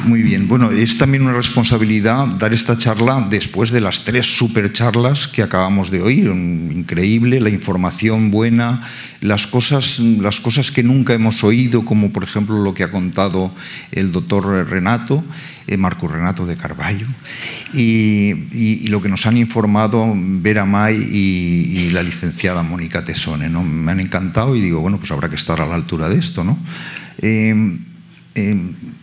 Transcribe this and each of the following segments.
Muy bien. Bueno, es también una responsabilidad dar esta charla después de las 3 supercharlas que acabamos de oír. Increíble, la información buena, las cosas que nunca hemos oído, como por ejemplo lo que ha contado el doctor Renato, Marco Renato de Carballo, y lo que nos han informado Vera May y la licenciada Mónica Tesone, ¿no? Me han encantado y digo, bueno, pues habrá que estar a la altura de esto, ¿no?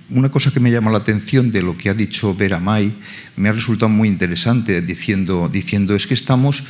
Una cosa que me llama la atención de lo que ha dicho Vera May me ha resultado muy interesante, diciendo es que estamos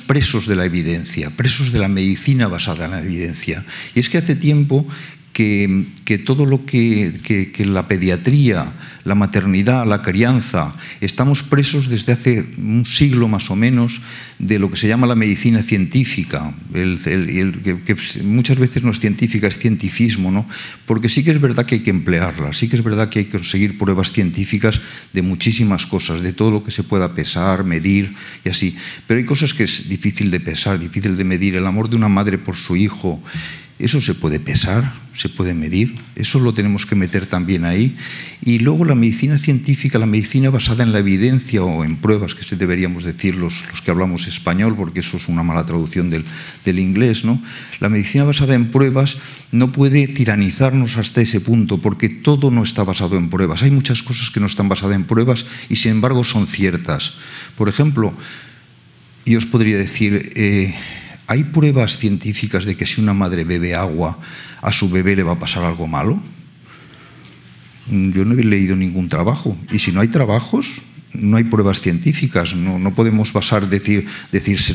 presos de la evidencia, presos de la medicina basada en la evidencia. Y es que hace tiempo que todo lo que la pediatría, la maternidad, la crianza, estamos presos desde hace un siglo más o menos de lo que se llama la medicina científica, que muchas veces no es científica, es cientificismo, ¿no? Porque sí que es verdad que hay que emplearla, sí que es verdad que hay que conseguir pruebas científicas de muchísimas cosas, de todo lo que se pueda pesar, medir y así. Pero hay cosas que es difícil de pesar, difícil de medir. El amor de una madre por su hijo, eso se puede pesar, se puede medir, eso lo tenemos que meter también ahí. Y luego la medicina científica, la medicina basada en la evidencia o en pruebas, que deberíamos decir los que hablamos español, porque eso es una mala traducción del inglés, ¿no? La medicina basada en pruebas no puede tiranizarnos hasta ese punto, porque todo no está basado en pruebas. Hay muchas cosas que no están basadas en pruebas y sin embargo son ciertas. Por ejemplo, yo os podría decir... ¿hay pruebas científicas de que si una madre bebe agua, a su bebé le va a pasar algo malo? Yo no he leído ningún trabajo. Y si no hay trabajos, no hay pruebas científicas. No podemos decir,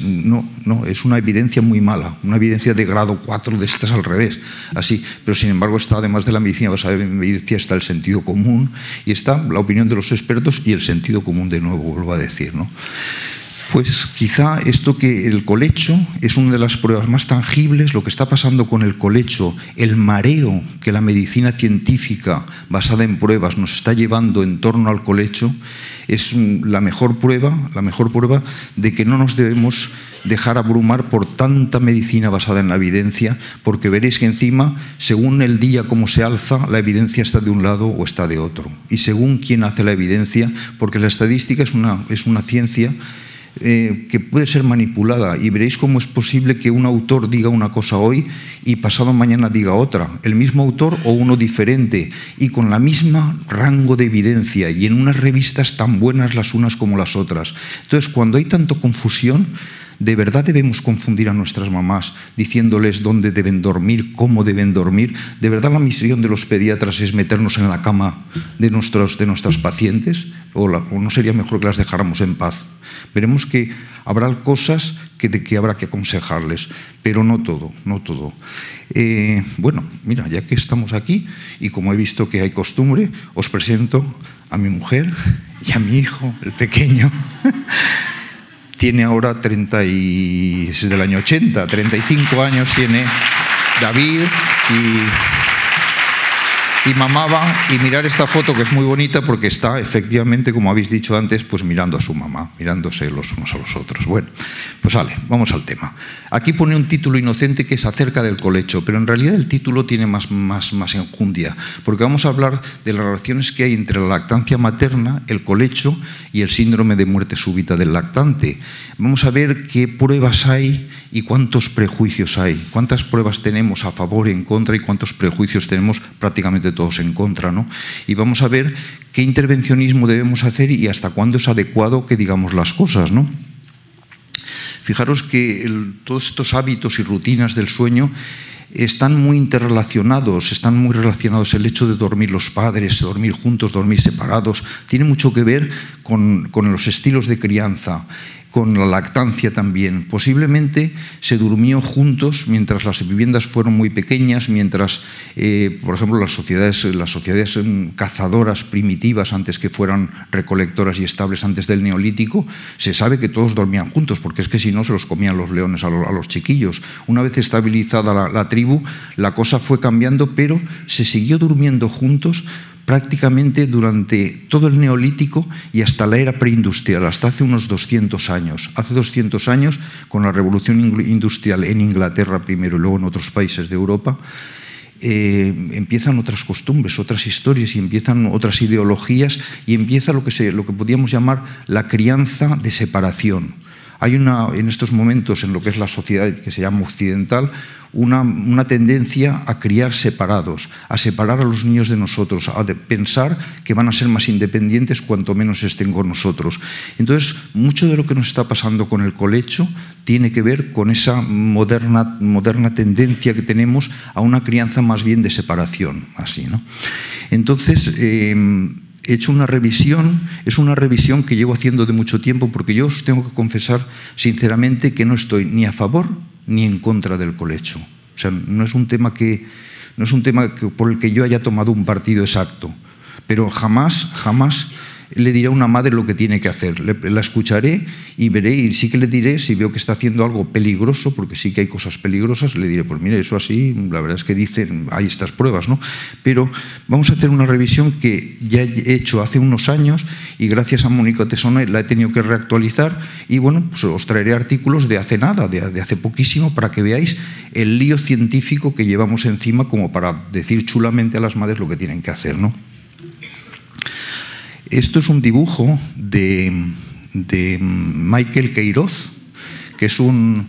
no, es una evidencia muy mala, una evidencia de grado 4 de estas al revés. Así, pero sin embargo está, además de la medicina basada en evidencia, está el sentido común y está la opinión de los expertos y el sentido común, de nuevo, vuelvo a decir, ¿no? Pues quizá esto, que el colecho es una de las pruebas más tangibles, lo que está pasando con el colecho, el mareo que la medicina científica basada en pruebas nos está llevando en torno al colecho, es la mejor prueba de que no nos debemos dejar abrumar por tanta medicina basada en la evidencia, porque veréis que encima, según el día como se alza, la evidencia está de un lado o está de otro. Y según quién hace la evidencia, porque la estadística es una ciencia que puede ser manipulada, y veréis cómo es posible que un autor diga una cosa hoy y pasado mañana diga otra, el mismo autor o uno diferente, y con la misma rango de evidencia, y en unas revistas tan buenas las unas como las otras. Entonces, cuando hay tanta confusión, ¿de verdad debemos confundir a nuestras mamás diciéndoles dónde deben dormir, cómo deben dormir? ¿De verdad la misión de los pediatras es meternos en la cama de nuestras pacientes? ¿O no sería mejor que las dejáramos en paz? Veremos que habrá cosas que habrá que aconsejarles, pero no todo, no todo. Bueno, mira, ya que estamos aquí y como he visto que hay costumbre, os presento a mi mujer y a mi hijo, el pequeño. Tiene ahora es del año 80, 35 años tiene David, y mamaba, y mirar esta foto que es muy bonita porque está efectivamente, como habéis dicho antes, pues mirando a su mamá, mirándose los unos a los otros. Bueno, pues vale, vamos al tema. Aquí pone un título inocente que es acerca del colecho, pero en realidad el título tiene más enjundia, porque vamos a hablar de las relaciones que hay entre la lactancia materna, el colecho y el síndrome de muerte súbita del lactante. Vamos a ver qué pruebas hay y cuántos prejuicios hay, cuántas pruebas tenemos a favor y en contra y cuántos prejuicios tenemos prácticamente todos en contra, ¿no? Y vamos a ver qué intervencionismo debemos hacer y hasta cuándo es adecuado que digamos las cosas, ¿no? Fijaros que todos estos hábitos y rutinas del sueño están muy interrelacionados, están muy relacionados. El hecho de dormir los padres, dormir juntos, dormir separados, tiene mucho que ver con los estilos de crianza, con la lactancia también. Posiblemente se durmió juntos mientras las viviendas fueron muy pequeñas, mientras, por ejemplo, las sociedades cazadoras primitivas, antes que fueran recolectoras y estables antes del Neolítico, se sabe que todos dormían juntos, porque es que si no se los comían los leones a los chiquillos. Una vez estabilizada la tribu, la cosa fue cambiando, pero se siguió durmiendo juntos prácticamente durante todo el Neolítico y hasta la era preindustrial, hasta hace unos 200 años. Hace 200 años, con la revolución industrial en Inglaterra primero y luego en otros países de Europa, empiezan otras costumbres, otras historias y empiezan otras ideologías y empieza lo que podríamos llamar la crianza de separación. Hay en estos momentos en lo que es la sociedad que se llama occidental una tendencia a criar separados, a separar a los niños de nosotros, a pensar que van a ser más independientes cuanto menos estén con nosotros. Entonces, mucho de lo que nos está pasando con el colecho tiene que ver con esa moderna tendencia que tenemos a una crianza más bien de separación, así, ¿no? Entonces, he hecho una revisión, es una revisión que llevo haciendo de mucho tiempo, porque yo os tengo que confesar sinceramente que no estoy ni a favor ni en contra del colecho. O sea, no es un tema por el que yo haya tomado un partido exacto, pero jamás le diré a una madre lo que tiene que hacer. La escucharé y veré, y sí que le diré, si veo que está haciendo algo peligroso, porque sí que hay cosas peligrosas, le diré, pues mire, eso así, la verdad es que dicen, hay estas pruebas, ¿no? Pero vamos a hacer una revisión que ya he hecho hace unos años y gracias a Mónica Tesona la he tenido que reactualizar y bueno, pues os traeré artículos de hace nada, de hace poquísimo, para que veáis el lío científico que llevamos encima como para decir chulamente a las madres lo que tienen que hacer, ¿no? Esto es un dibujo de Michael Queiroz, que es un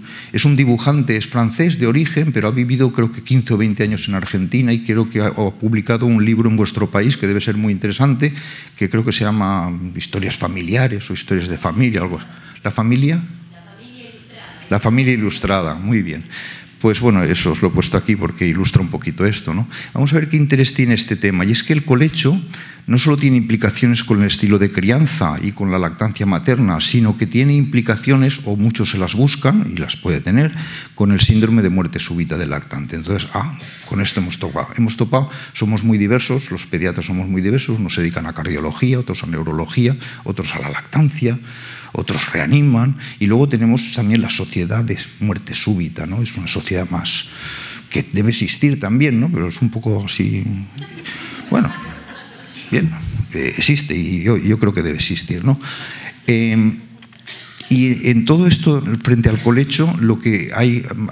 dibujante, es francés de origen, pero ha vivido creo que 15 o 20 años en Argentina y creo que ha publicado un libro en vuestro país que debe ser muy interesante, que creo que se llama Historias familiares o Historias de familia, algo así. ¿La familia? La familia ilustrada, muy bien. Pues bueno, eso os lo he puesto aquí porque ilustra un poquito esto, ¿no? Vamos a ver qué interés tiene este tema. Y es que el colecho no solo tiene implicaciones con el estilo de crianza y con la lactancia materna, sino que tiene implicaciones, o muchos se las buscan, y las puede tener, con el síndrome de muerte súbita del lactante. Entonces, con esto hemos topado, somos muy diversos, los pediatras somos muy diversos, unos se dedican a cardiología, otros a neurología, otros a la lactancia, otros reaniman, y luego tenemos también la sociedad de muerte súbita, ¿no? Es una sociedad más que debe existir también, ¿no? Pero es un poco así, bueno, bien, existe y yo creo que debe existir, ¿no? Y en todo esto, frente al colecho, lo que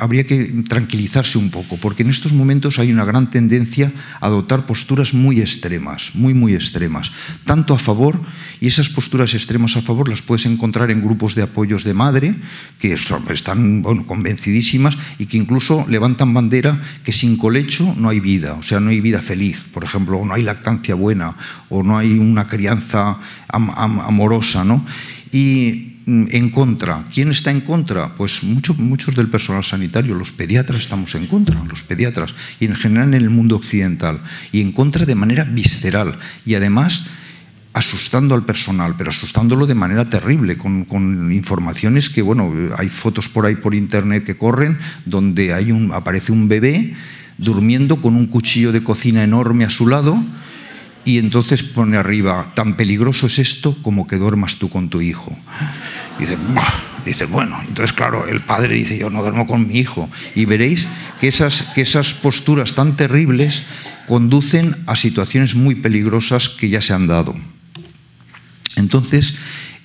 habría que tranquilizarse un poco, porque en estos momentos hay una gran tendencia a adoptar posturas muy extremas, muy extremas, tanto a favor, y esas posturas extremas a favor las puedes encontrar en grupos de apoyos de madre, que están convencidísimas y que incluso levantan bandera que sin colecho no hay vida, o sea, no hay vida feliz, por ejemplo, o no hay lactancia buena, o no hay una crianza amorosa, ¿no? Y en contra. ¿Quién está en contra? Pues muchos del personal sanitario, los pediatras estamos en contra, los pediatras, y en general en el mundo occidental, y en contra de manera visceral, y además asustando al personal, pero asustándolo de manera terrible, con informaciones que, bueno, hay fotos por ahí por internet que corren, donde aparece un bebé durmiendo con un cuchillo de cocina enorme a su lado, y entonces pone arriba, tan peligroso es esto como que duermas tú con tu hijo. Y dice, bueno, entonces claro, el padre dice, yo no duermo con mi hijo. Y veréis que esas posturas tan terribles conducen a situaciones muy peligrosas que ya se han dado. Entonces,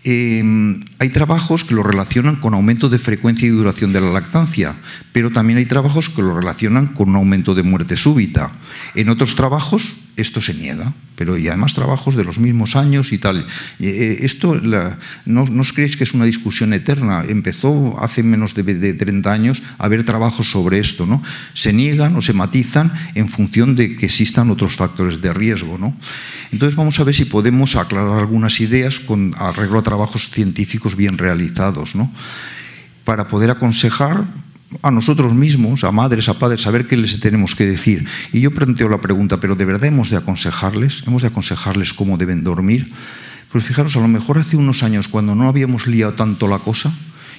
hay trabajos que lo relacionan con aumento de frecuencia y duración de la lactancia, pero también hay trabajos que lo relacionan con un aumento de muerte súbita. En otros trabajos esto se niega, y además trabajos de los mismos años y tal. No os creéis que es una discusión eterna. Empezó hace menos de 30 años a haber trabajos sobre esto, ¿no? Se niegan o se matizan en función de que existan otros factores de riesgo, ¿no? Entonces vamos a ver si podemos aclarar algunas ideas con arreglo a trabajos científicos bien realizados, ¿no? Para poder aconsejar a nosotros mismos, a madres, a padres, saber qué les tenemos que decir. Y yo planteo la pregunta, ¿pero de verdad hemos de aconsejarles? ¿Hemos de aconsejarles cómo deben dormir? Pues fijaros, a lo mejor hace unos años, cuando no habíamos liado tanto la cosa,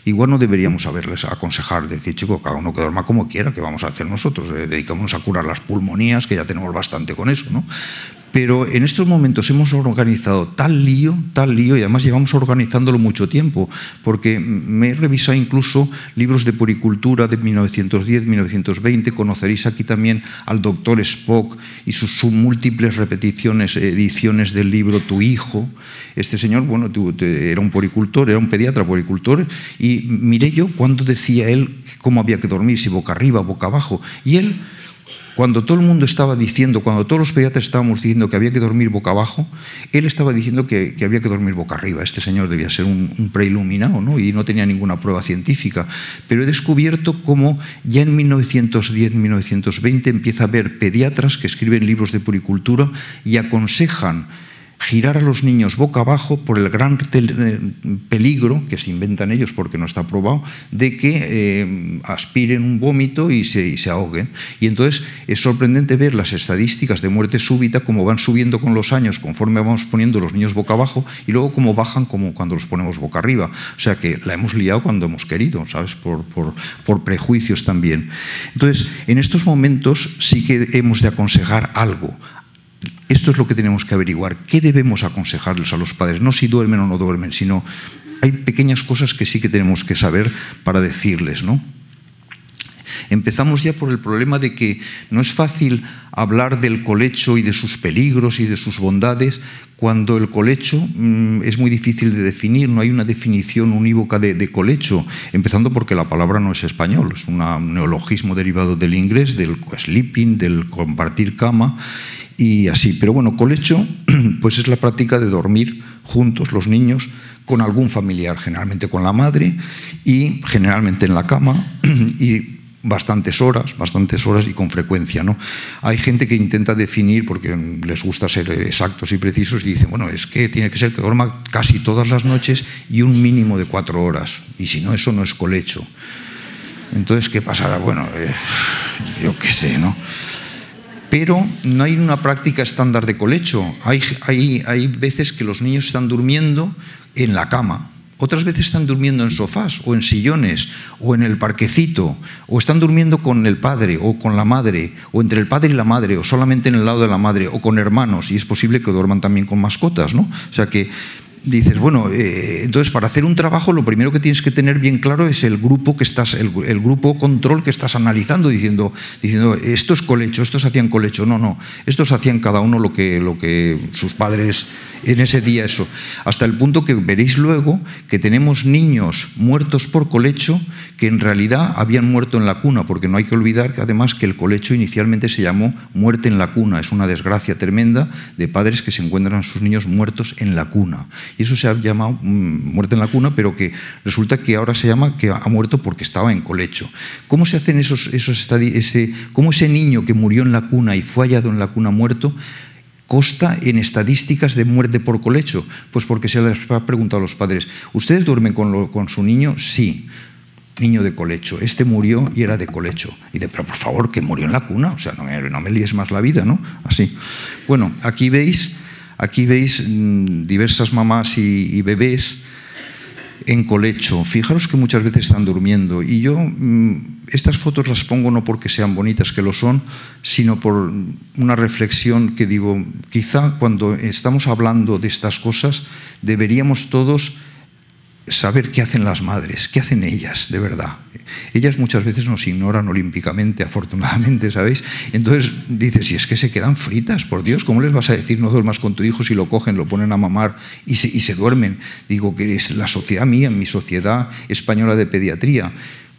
igual no deberíamos haberles aconsejar, decir, chico, cada uno que duerma como quiera, ¿qué vamos a hacer nosotros? Dedicamos a curar las pulmonías, que ya tenemos bastante con eso, ¿no? Pero en estos momentos hemos organizado tal lío, y además llevamos organizándolo mucho tiempo, porque me he revisado incluso libros de puericultura de 1910, 1920, conoceréis aquí también al doctor Spock y sus múltiples ediciones del libro Tu hijo. Este señor, bueno, era un puericultor, era un pediatra puericultor, y miré yo cuándo decía él cómo había que dormir, si boca arriba, boca abajo, y él Cuando todo el mundo estaba diciendo, cuando todos los pediatras estábamos diciendo que había que dormir boca abajo, él estaba diciendo que había que dormir boca arriba. Este señor debía ser un preiluminado, ¿no? Y no tenía ninguna prueba científica. Pero he descubierto cómo ya en 1910, 1920 empieza a haber pediatras que escriben libros de puericultura y aconsejan girar a los niños boca abajo por el gran peligro, que se inventan ellos porque no está probado, de que aspiren un vómito y se ahoguen. Y entonces es sorprendente ver las estadísticas de muerte súbita, cómo van subiendo con los años conforme vamos poniendo los niños boca abajo y luego cómo bajan como cuando los ponemos boca arriba. O sea que la hemos liado cuando hemos querido, ¿sabes? Por prejuicios también. Entonces, en estos momentos sí que hemos de aconsejar algo. Esto es lo que tenemos que averiguar. ¿Qué debemos aconsejarles a los padres? No si duermen o no duermen, sino hay pequeñas cosas que sí que tenemos que saber para decirles, ¿no? Empezamos ya por el problema de que no es fácil hablar del colecho y de sus peligros y de sus bondades cuando el colecho es muy difícil de definir, no hay una definición unívoca de colecho, empezando porque la palabra no es español, es un neologismo derivado del inglés, del sleeping, del compartir cama y así. Pero bueno, colecho pues es la práctica de dormir juntos los niños con algún familiar, generalmente con la madre y generalmente en la cama y bastantes horas y con frecuencia, ¿no? Hay gente que intenta definir, porque les gusta ser exactos y precisos, y dicen, bueno, es que tiene que ser que duerma casi todas las noches y un mínimo de 4 horas, y si no, eso no es colecho. Entonces, ¿qué pasará? Bueno, yo qué sé, ¿no? Pero no hay una práctica estándar de colecho. Hay veces que los niños están durmiendo en la cama. Otras veces están durmiendo en sofás o en sillones o en el parquecito o están durmiendo con el padre o con la madre o entre el padre y la madre o solamente en el lado de la madre o con hermanos y es posible que duerman también con mascotas, ¿no? O sea que dices, bueno, entonces para hacer un trabajo lo primero que tienes que tener bien claro es el grupo que estás, el grupo control que estás analizando, diciendo esto es colecho, estos hacían colecho, no, estos hacían cada uno lo que sus padres en ese día, eso, hasta el punto que veréis luego que tenemos niños muertos por colecho que en realidad habían muerto en la cuna, porque no hay que olvidar que además que el colecho inicialmente se llamó muerte en la cuna, es una desgracia tremenda de padres que se encuentran a sus niños muertos en la cuna. Y eso se ha llamado muerte en la cuna, pero que resulta que ahora se llama que ha muerto porque estaba en colecho. ¿Cómo se hacen cómo ese niño que murió en la cuna y fue hallado en la cuna muerto consta en estadísticas de muerte por colecho? Pues porque se les ha preguntado a los padres, ¿ustedes duermen con su niño? Sí. Niño de colecho, este murió y era de colecho. Y de, pero por favor, que murió en la cuna, o sea, no me líes más la vida, ¿no? Así. Bueno, aquí veis diversas mamás y bebés en colecho. Fijaros que muchas veces están durmiendo. Y yo estas fotos las pongo no porque sean bonitas, que lo son, sino por una reflexión que digo, quizá cuando estamos hablando de estas cosas deberíamos todos saber qué hacen las madres, qué hacen ellas, de verdad. Ellas muchas veces nos ignoran olímpicamente, afortunadamente, ¿sabéis? Entonces dices, si es que se quedan fritas, por Dios, ¿cómo les vas a decir no duermas con tu hijo si lo cogen, lo ponen a mamar y se duermen? Digo que es la sociedad mía, mi sociedad española de pediatría,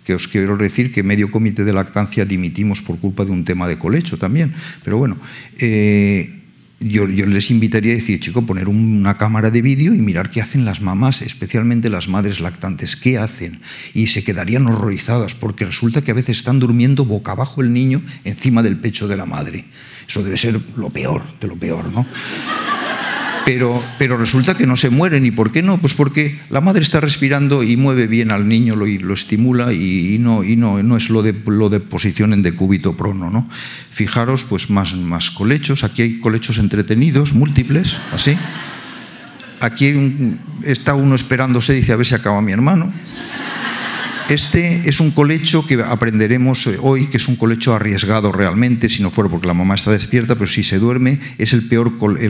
que os quiero decir que medio comité de lactancia dimitimos por culpa de un tema de colecho también. Pero bueno, yo les invitaría a decir, chico, poner una cámara de vídeo y mirar qué hacen las mamás, especialmente las madres lactantes, qué hacen. Y se quedarían horrorizadas, porque resulta que a veces están durmiendo boca abajo el niño encima del pecho de la madre. Eso debe ser lo peor de lo peor, ¿no? Pero resulta que no se mueren. ¿Y por qué no? Pues porque la madre está respirando y mueve bien al niño, lo estimula y no es lo de posición en decúbito prono, ¿no? Fijaros, pues más colechos. Aquí hay colechos entretenidos, múltiples, así. Aquí está uno esperándose, dice, a ver si acaba mi hermano. Este es un colecho que aprenderemos hoy, que es un colecho arriesgado realmente, si no fuera porque la mamá está despierta, pero si se duerme es el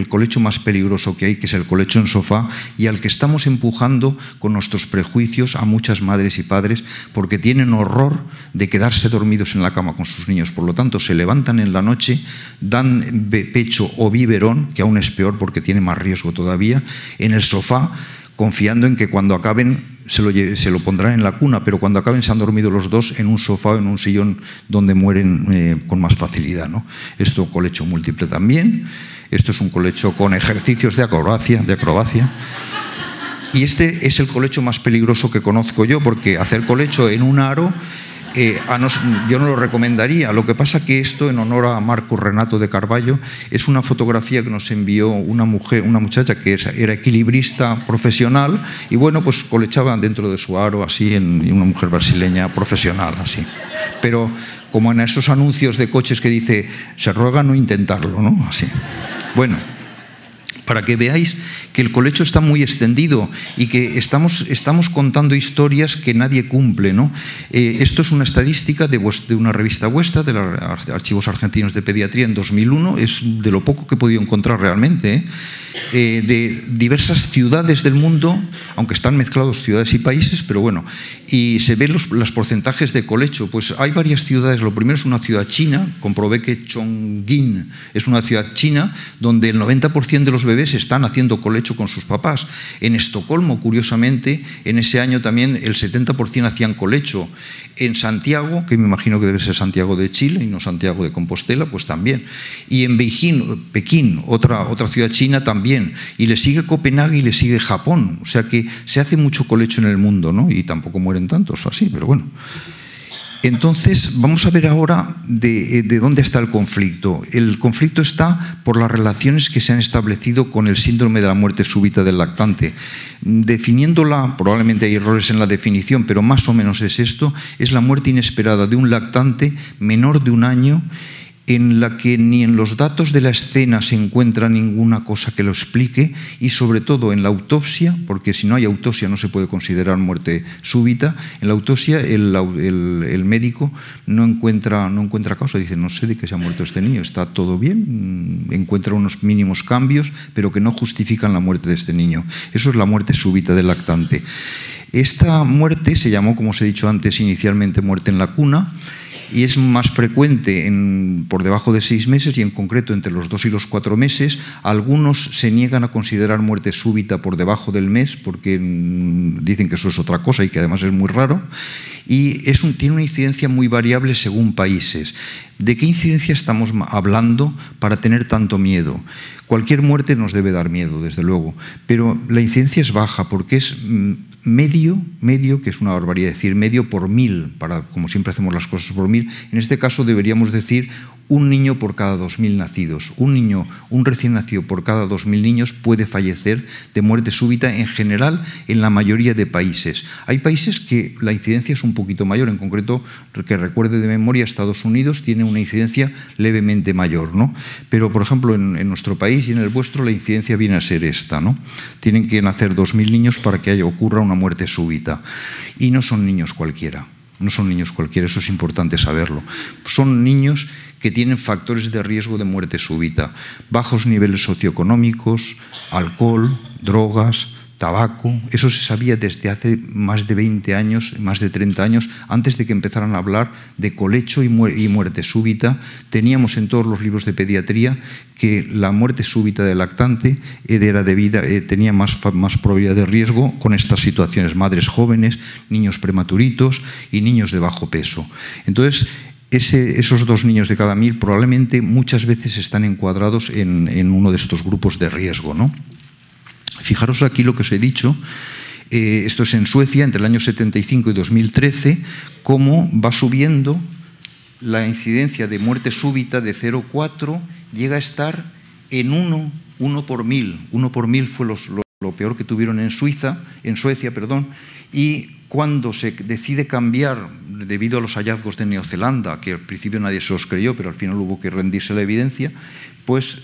colecho más peligroso que hay, que es el colecho en sofá, y al que estamos empujando con nuestros prejuicios a muchas madres y padres, porque tienen horror de quedarse dormidos en la cama con sus niños. Por lo tanto, se levantan en la noche, dan pecho o biberón, que aún es peor porque tiene más riesgo todavía, en el sofá, confiando en que cuando acaben se lo pondrán en la cuna, pero cuando acaben se han dormido los dos en un sofá o en un sillón donde mueren con más facilidad, ¿no? Esto colecho múltiple también. Esto es un colecho con ejercicios de acrobacia. Y este es el colecho más peligroso que conozco yo, porque hacer colecho en un aro yo no lo recomendaría. Lo que pasa que esto, en honor a Marcos Renato de Carballo, es una fotografía que nos envió una muchacha que era equilibrista profesional y bueno, pues colechaba dentro de su aro así, una mujer brasileña profesional así. Pero como en esos anuncios de coches que dice, se ruega no intentarlo, ¿no? Así. Bueno, para que veáis que el colecho está muy extendido y que estamos contando historias que nadie cumple, ¿no? Esto es una estadística de una revista vuestra, de los Archivos Argentinos de Pediatría en 2001, es de lo poco que he podido encontrar realmente, de diversas ciudades del mundo, aunque están mezclados ciudades y países, pero bueno, y se ven los porcentajes de colecho. Pues hay varias ciudades. Lo primero es una ciudad china, comprobé que Chongqing es una ciudad china donde el 90% de los bebés están haciendo colecho con sus papás. En Estocolmo, curiosamente, en ese año también el 70% hacían colecho. En Santiago, que me imagino que debe ser Santiago de Chile y no Santiago de Compostela, pues también. Y en Pekín, otra ciudad china, también. Y le sigue Copenhague y le sigue Japón. O sea que se hace mucho colecho en el mundo, ¿no? Y tampoco mueren tantos así, pero bueno. Entonces, vamos a ver ahora de dónde está el conflicto. El conflicto está por las relaciones que se han establecido con el síndrome de la muerte súbita del lactante. Definiéndola, probablemente hay errores en la definición, pero más o menos es esto, es la muerte inesperada de un lactante menor de 1 año en la que ni en los datos de la escena se encuentra ninguna cosa que lo explique y sobre todo en la autopsia, porque si no hay autopsia no se puede considerar muerte súbita, en la autopsia el médico no encuentra causa, dice no sé de qué se ha muerto este niño, está todo bien, encuentra unos mínimos cambios pero que no justifican la muerte de este niño. Eso es la muerte súbita del lactante. Esta muerte se llamó, como os he dicho antes, inicialmente muerte en la cuna, y es más frecuente por debajo de 6 meses y en concreto entre los 2 y los 4 meses. Algunos se niegan a considerar muerte súbita por debajo del mes porque dicen que eso es otra cosa y que además es muy raro. Y tiene una incidencia muy variable según países. ¿De qué incidencia estamos hablando para tener tanto miedo? Cualquier muerte nos debe dar miedo, desde luego, pero la incidencia es baja porque es medio, que es una barbaridad decir medio por 1000, como siempre hacemos las cosas por 1000, en este caso deberíamos decir un niño por cada 2000 nacidos. Un recién nacido por cada 2000 niños puede fallecer de muerte súbita en general en la mayoría de países. Hay países que la incidencia es un poquito mayor, en concreto, que recuerde de memoria, Estados Unidos tiene una incidencia levemente mayor, ¿no? Pero, por ejemplo, en nuestro país y en el vuestro la incidencia viene a ser esta, ¿no? Tienen que nacer 2000 niños para que ocurra una muerte súbita. Y no son niños cualquiera. No son niños cualquiera, eso es importante saberlo. Son niños que tienen factores de riesgo de muerte súbita, bajos niveles socioeconómicos, alcohol, drogas, tabaco. Eso se sabía desde hace más de 20 años, más de 30 años, antes de que empezaran a hablar de colecho y muerte súbita. Teníamos en todos los libros de pediatría que la muerte súbita del lactante tenía más probabilidad de riesgo con estas situaciones: madres jóvenes, niños prematuritos y niños de bajo peso. Entonces, esos 2 niños de cada 1000 probablemente muchas veces están encuadrados en uno de estos grupos de riesgo, ¿no? Fijaros aquí lo que os he dicho. Esto es en Suecia, entre el año 75 y 2013, cómo va subiendo la incidencia de muerte súbita de 0,4, llega a estar en 1 por 1000. 1 por 1000 fue lo peor que tuvieron en Suecia, y cuando se decide cambiar, debido a los hallazgos de Neozelanda, que al principio nadie se los creyó, pero al final hubo que rendirse la evidencia, pues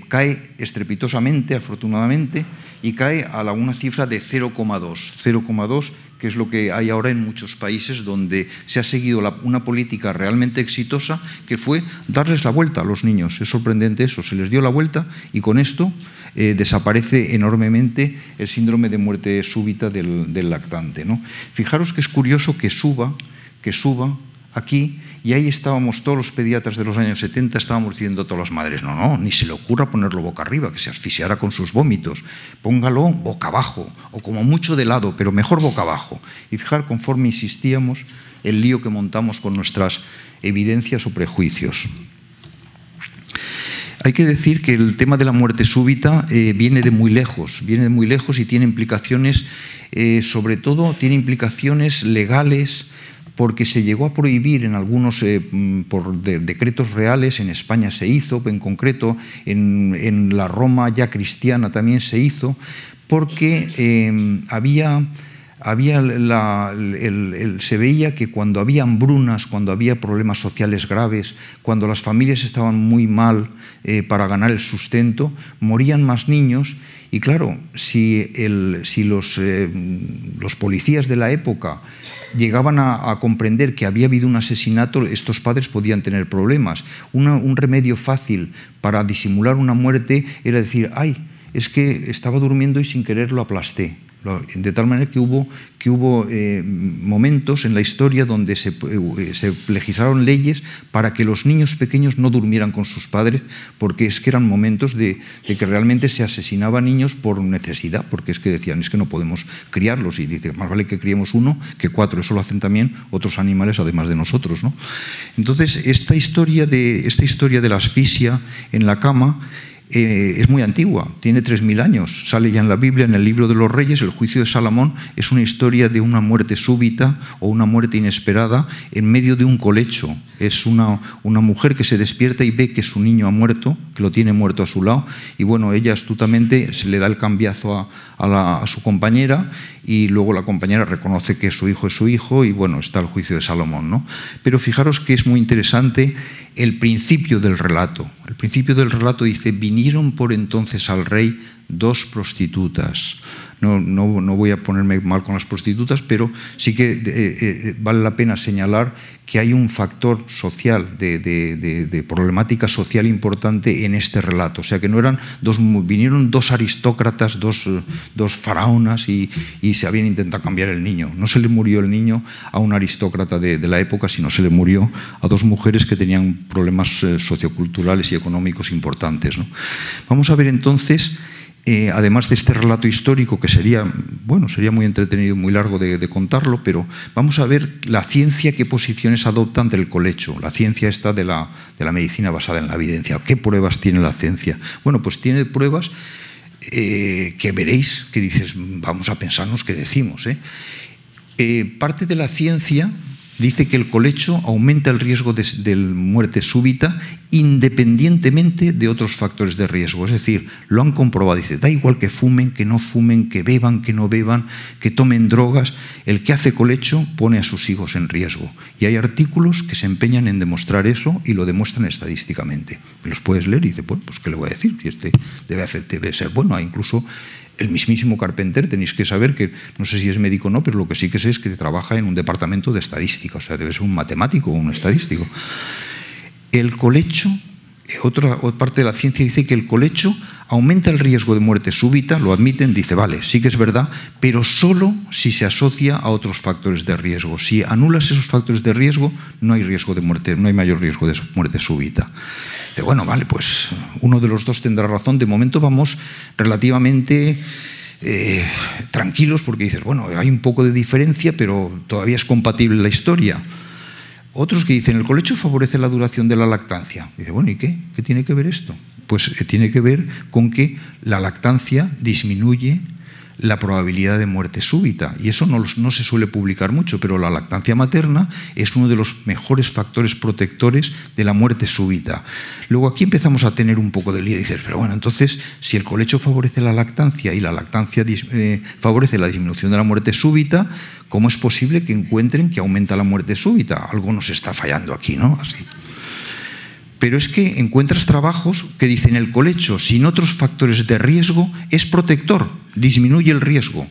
cae estrepitosamente, afortunadamente, y cae a una cifra de 0,2, que es lo que hay ahora en muchos países donde se ha seguido una política realmente exitosa, que fue darles la vuelta a los niños. Es sorprendente eso, se les dio la vuelta y con esto desaparece enormemente el síndrome de muerte súbita del lactante, ¿no? Fijaros que es curioso que suba aquí, y ahí estábamos todos los pediatras de los años 70, estábamos diciendo a todas las madres, no, ni se le ocurra ponerlo boca arriba, que se asfixiara con sus vómitos, póngalo boca abajo, o como mucho de lado, pero mejor boca abajo. Y fijar, conforme insistíamos, el lío que montamos con nuestras evidencias o prejuicios. Hay que decir que el tema de la muerte súbita viene de muy lejos y tiene implicaciones, sobre todo tiene implicaciones legales, porque se llegó a prohibir en algunos, por decretos reales, en España se hizo, en concreto en la Roma ya cristiana también se hizo, porque se veía que cuando había hambrunas, cuando había problemas sociales graves, cuando las familias estaban muy mal para ganar el sustento, morían más niños. Y claro, si los policías de la época llegaban a comprender que había habido un asesinato, estos padres podían tener problemas. Un remedio fácil para disimular una muerte era decir, ay, es que estaba durmiendo y sin querer lo aplasté. De tal manera que hubo momentos en la historia donde se legislaron leyes para que los niños pequeños no durmieran con sus padres, porque es que eran momentos de que realmente se asesinaban niños por necesidad, porque es que decían, es que no podemos criarlos, y dice, más vale que criemos uno que cuatro. Eso lo hacen también otros animales además de nosotros, ¿no? Entonces, esta historia de la asfixia en la cama es muy antigua, tiene 3000 años, sale ya en la Biblia, en el libro de los Reyes. El juicio de Salomón es una historia de una muerte súbita o una muerte inesperada en medio de un colecho. Es una mujer que se despierta y ve que su niño ha muerto, que lo tiene muerto a su lado, y bueno, ella astutamente se le da el cambiazo a su compañera, y luego la compañera reconoce que su hijo es su hijo, y bueno, está el juicio de Salomón, ¿no? Pero fijaros que es muy interesante el principio del relato. El principio del relato dice, vinieron por entonces al rey 2 prostitutas. No voy a ponerme mal con las prostitutas, pero sí que vale la pena señalar que hay un factor social, de problemática social importante en este relato. O sea, que no eran vinieron 2 aristócratas, dos faraonas, y se habían intentado cambiar el niño. No se le murió el niño a un aristócrata de la época, sino se le murió a 2 mujeres que tenían problemas socioculturales y económicos importantes, ¿no? Vamos a ver entonces, además de este relato histórico, que sería muy entretenido y muy largo de contarlo, pero vamos a ver la ciencia, qué posiciones adopta ante el colecho. La ciencia está de la medicina basada en la evidencia. ¿Qué pruebas tiene la ciencia? Bueno, pues tiene pruebas que veréis, que dices, vamos a pensarnos qué decimos. Parte de la ciencia dice que el colecho aumenta el riesgo de muerte súbita independientemente de otros factores de riesgo. Es decir, lo han comprobado. Dice, da igual que fumen, que no fumen, que beban, que no beban, que tomen drogas. El que hace colecho pone a sus hijos en riesgo. Y hay artículos que se empeñan en demostrar eso y lo demuestran estadísticamente. Me los puedes leer y dices, bueno, pues ¿qué le voy a decir? Si este debe ser bueno. Incluso el mismísimo Carpenter, tenéis que saber que, no sé si es médico o no, pero lo que sí que sé es que trabaja en un departamento de estadística, o sea, debe ser un matemático o un estadístico. El colecho, otra parte de la ciencia dice que el colecho aumenta el riesgo de muerte súbita, lo admiten, dice, vale, sí que es verdad, pero solo si se asocia a otros factores de riesgo. Si anulas esos factores de riesgo, no hay riesgo de muerte, no hay mayor riesgo de muerte súbita. Dice, bueno, vale, pues uno de los dos tendrá razón. De momento vamos relativamente tranquilos, porque dices, bueno, hay un poco de diferencia, pero todavía es compatible la historia. Otros que dicen, el colecho favorece la duración de la lactancia. Dice, bueno, ¿y qué? ¿Qué tiene que ver esto? Pues tiene que ver con que la lactancia disminuye la probabilidad de muerte súbita. Y eso no se suele publicar mucho, pero la lactancia materna es uno de los mejores factores protectores de la muerte súbita. Luego aquí empezamos a tener un poco de lío. Y dices, pero bueno, entonces, si el colecho favorece la lactancia y la lactancia favorece la disminución de la muerte súbita, ¿cómo es posible que encuentren que aumenta la muerte súbita? Algo nos está fallando aquí, ¿no? Así. Pero es que encuentras trabajos que dicen el colecho sin otros factores de riesgo es protector, disminuye el riesgo.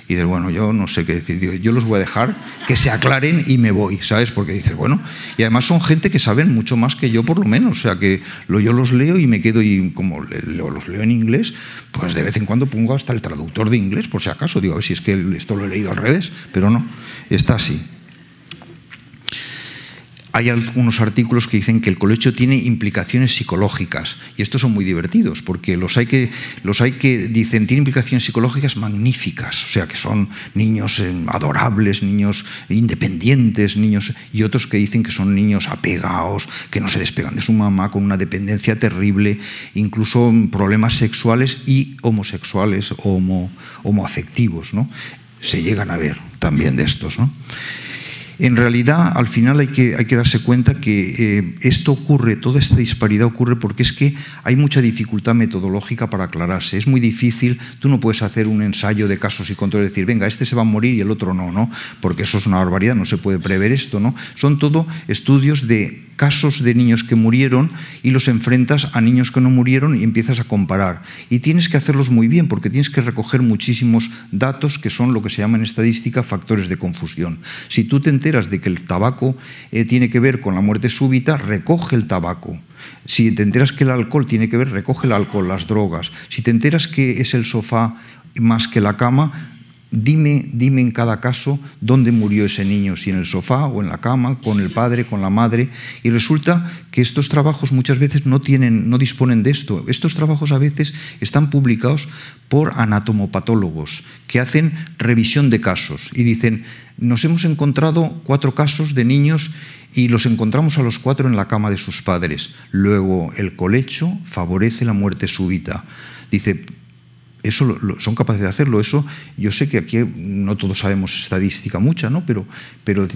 Y dices, bueno, yo no sé qué decir, yo los voy a dejar que se aclaren y me voy, ¿sabes? Porque dices, bueno, y además son gente que saben mucho más que yo por lo menos, o sea que yo los leo y me quedo, y como los leo en inglés, pues de vez en cuando pongo hasta el traductor de inglés, por si acaso, digo, a ver si es que esto lo he leído al revés, pero no, está así. hay algunos artículos que dicen que el colecho tiene implicaciones psicológicas, y estos son muy divertidos, porque los hay que dicen tiene implicaciones psicológicas magníficas, o sea, que son niños adorables, niños independientes, niños, y otros que dicen que son niños apegados, que no se despegan de su mamá, con una dependencia terrible, incluso problemas sexuales y homosexuales o homoafectivos, ¿no? Se llegan a ver también de estos, ¿no? En realidad, al final hay que darse cuenta que esto ocurre, toda esta disparidad ocurre porque es que hay mucha dificultad metodológica para aclararse. Es muy difícil, tú no puedes hacer un ensayo de casos y controles y decir, venga, este se va a morir y el otro no, ¿no? Porque eso es una barbaridad, no se puede prever esto, ¿no? Son todo estudios de casos de niños que murieron y los enfrentas a niños que no murieron y empiezas a comparar. Y tienes que hacerlos muy bien porque tienes que recoger muchísimos datos que son lo que se llama en estadística factores de confusión. Si tú te enteras de que el tabaco tiene que ver con la muerte súbita, recoge el tabaco. Si te enteras que el alcohol tiene que ver, recoge el alcohol, las drogas. Si te enteras que es el sofá más que la cama, dime en cada caso dónde murió ese niño, si en el sofá o en la cama, con el padre, con la madre. Y resulta que estos trabajos muchas veces no disponen de esto. Estos trabajos a veces están publicados por anatomopatólogos que hacen revisión de casos y dicen, nos hemos encontrado 4 casos de niños y los encontramos a los 4 en la cama de sus padres. Luego, el colecho favorece la muerte súbita. Dice, eso son capaces de hacerlo. Eso, yo sé que aquí no todos sabemos estadística mucha, ¿no? Pero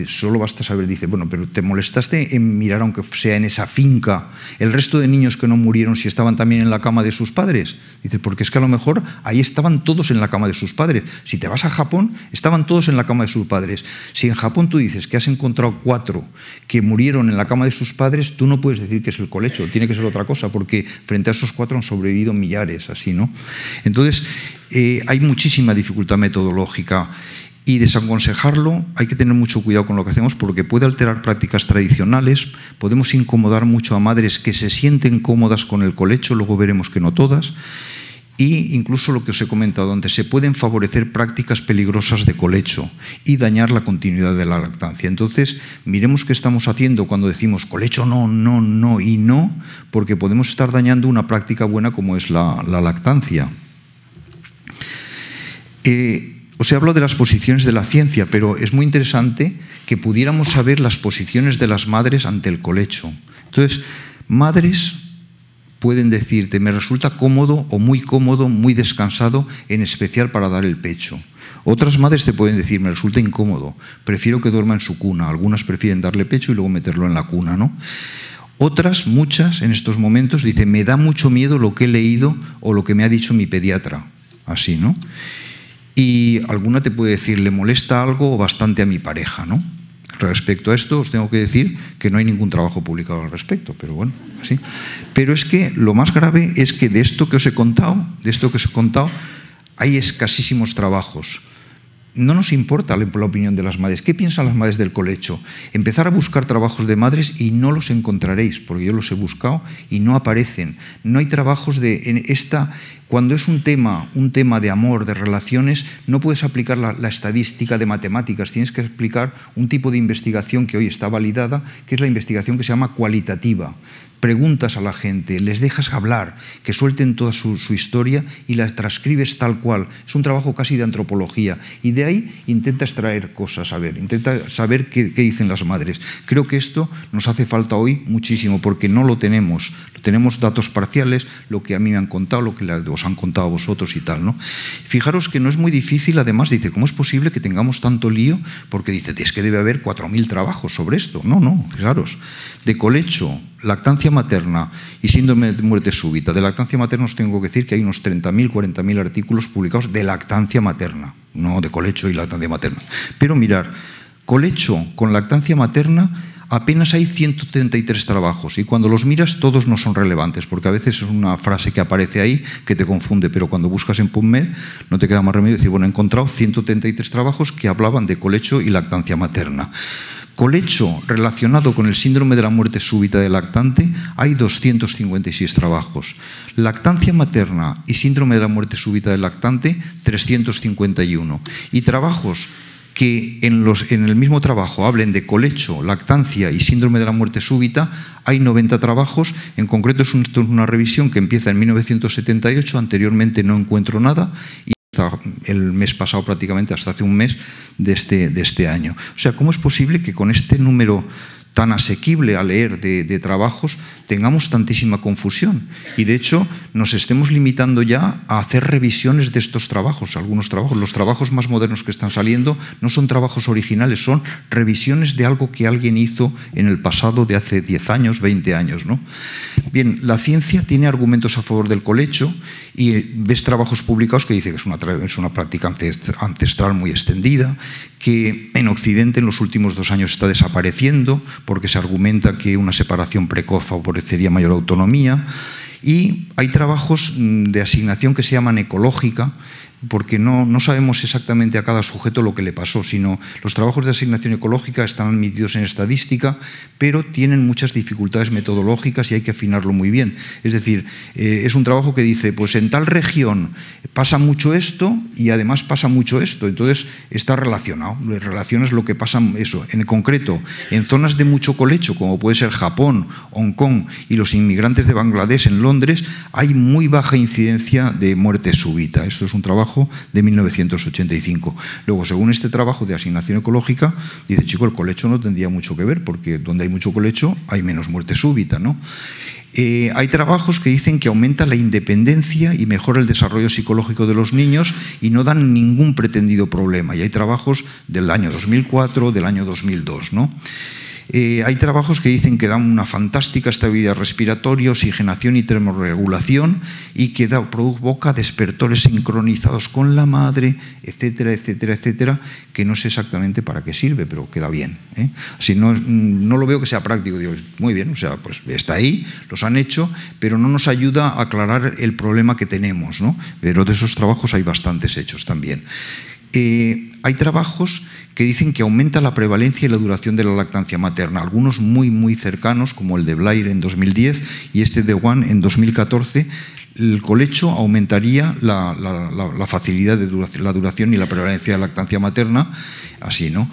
solo basta saber, dice, bueno, pero te molestaste en mirar, aunque sea en esa finca, el resto de niños que no murieron si estaban también en la cama de sus padres. Dice, porque es que a lo mejor ahí estaban todos en la cama de sus padres. Si te vas a Japón, estaban todos en la cama de sus padres. Si en Japón tú dices que has encontrado 4 que murieron en la cama de sus padres, tú no puedes decir que es el colecho, tiene que ser otra cosa, porque frente a esos 4 han sobrevivido millares, así, ¿no? Entonces, hay muchísima dificultad metodológica y desaconsejarlo, hay que tener mucho cuidado con lo que hacemos porque puede alterar prácticas tradicionales, podemos incomodar mucho a madres que se sienten cómodas con el colecho, luego veremos que no todas, y incluso lo que os he comentado, donde se pueden favorecer prácticas peligrosas de colecho y dañar la continuidad de la lactancia. Entonces, miremos qué estamos haciendo cuando decimos colecho no, no, no y no, porque podemos estar dañando una práctica buena como es la lactancia. Os he hablado de las posiciones de la ciencia, pero es muy interesante que pudiéramos saber las posiciones de las madres ante el colecho. Entonces, madres pueden decirte, me resulta cómodo o muy descansado, en especial para dar el pecho. Otras madres te pueden decir, me resulta incómodo, prefiero que duerma en su cuna. Algunas prefieren darle pecho y luego meterlo en la cuna, ¿no? Otras, muchas, en estos momentos, dicen, me da mucho miedo lo que he leído o lo que me ha dicho mi pediatra. Así, ¿no? Y alguna te puede decir, le molesta algo o bastante a mi pareja, ¿no? Respecto a esto, os tengo que decir que no hay ningún trabajo publicado al respecto, pero bueno, así. Pero es que lo más grave es que de esto que os he contado, hay escasísimos trabajos. No nos importa la opinión de las madres. ¿Qué piensan las madres del colecho? Empezar a buscar trabajos de madres y no los encontraréis, porque yo los he buscado y no aparecen. No hay trabajos de esta. Cuando es un tema de amor, de relaciones, no puedes aplicar la estadística de matemáticas, tienes que aplicar un tipo de investigación que hoy está validada, que es la investigación que se llama cualitativa. Preguntas a la gente, les dejas hablar, que suelten toda su historia y la transcribes tal cual. Es un trabajo casi de antropología y de ahí intenta extraer cosas, intenta saber qué dicen las madres. Creo que esto nos hace falta hoy muchísimo porque no lo tenemos. Tenemos datos parciales, lo que a mí me han contado, lo que os han contado a vosotros y tal, ¿no? Fijaros que no es muy difícil, además dice, ¿cómo es posible que tengamos tanto lío? Porque dice, es que debe haber 4.000 trabajos sobre esto. No, fijaros. De colecho, lactancia materna y síndrome de muerte súbita. De lactancia materna os tengo que decir que hay unos 30.000, 40.000 artículos publicados de lactancia materna, no de colecho y lactancia materna. Pero mirar, colecho con lactancia materna apenas hay 133 trabajos y cuando los miras todos no son relevantes porque a veces es una frase que aparece ahí que te confunde, pero cuando buscas en PubMed no te queda más remedio decir, bueno, he encontrado 133 trabajos que hablaban de colecho y lactancia materna. Colecho relacionado con el síndrome de la muerte súbita del lactante hay 256 trabajos. Lactancia materna y síndrome de la muerte súbita del lactante 351. Y trabajos que en el mismo trabajo hablen de colecho, lactancia y síndrome de la muerte súbita. Hay 90 trabajos, en concreto es una revisión que empieza en 1978, anteriormente no encuentro nada, y hasta el mes pasado prácticamente, hasta hace un mes de este año. O sea, ¿cómo es posible que con este número tan asequible a leer de trabajos tengamos tantísima confusión? Y de hecho nos estemos limitando ya a hacer revisiones de estos trabajos. Algunos trabajos, los trabajos más modernos que están saliendo no son trabajos originales, son revisiones de algo que alguien hizo en el pasado de hace 10 años, 20 años, ¿no? Bien, la ciencia tiene argumentos a favor del colecho y ves trabajos publicados que dicen que es una práctica ancestral muy extendida, que en Occidente en los últimos 2 años está desapareciendo porque se argumenta que una separación precoz favorecería mayor autonomía, y hay trabajos de asignación que se llaman ecológica, porque no sabemos exactamente a cada sujeto lo que le pasó, sino los trabajos de asignación ecológica están admitidos en estadística, pero tienen muchas dificultades metodológicas y hay que afinarlo muy bien. Es decir, es un trabajo que dice, pues en tal región pasa mucho esto y además pasa mucho esto, entonces está relacionado, relacionas lo que pasa eso. En concreto, en zonas de mucho colecho, como puede ser Japón, Hong Kong y los inmigrantes de Bangladesh en Londres, hay muy baja incidencia de muerte súbita. Esto es un trabajo de 1985. Luego, según este trabajo de asignación ecológica, dice, chico, el colecho no tendría mucho que ver, porque donde hay mucho colecho hay menos muerte súbita, ¿no? Hay trabajos que dicen que aumenta la independencia y mejora el desarrollo psicológico de los niños y no dan ningún pretendido problema. Y hay trabajos del año 2004, del año 2002, ¿no? Hay trabajos que dicen que dan una fantástica estabilidad respiratoria, oxigenación y termorregulación, y que provoca despertores sincronizados con la madre, etcétera, etcétera, etcétera, que no sé exactamente para qué sirve, pero queda bien, ¿eh? Así no lo veo que sea práctico. Digo, muy bien, o sea, pues está ahí, los han hecho, pero no nos ayuda a aclarar el problema que tenemos, ¿no? Pero de esos trabajos hay bastantes hechos también. Hay trabajos que dicen que aumenta la prevalencia y la duración de la lactancia materna, algunos muy cercanos, como el de Blair en 2010 y este de Wan en 2014. El colecho aumentaría la facilidad de la duración y la prevalencia de la lactancia materna, así, ¿no?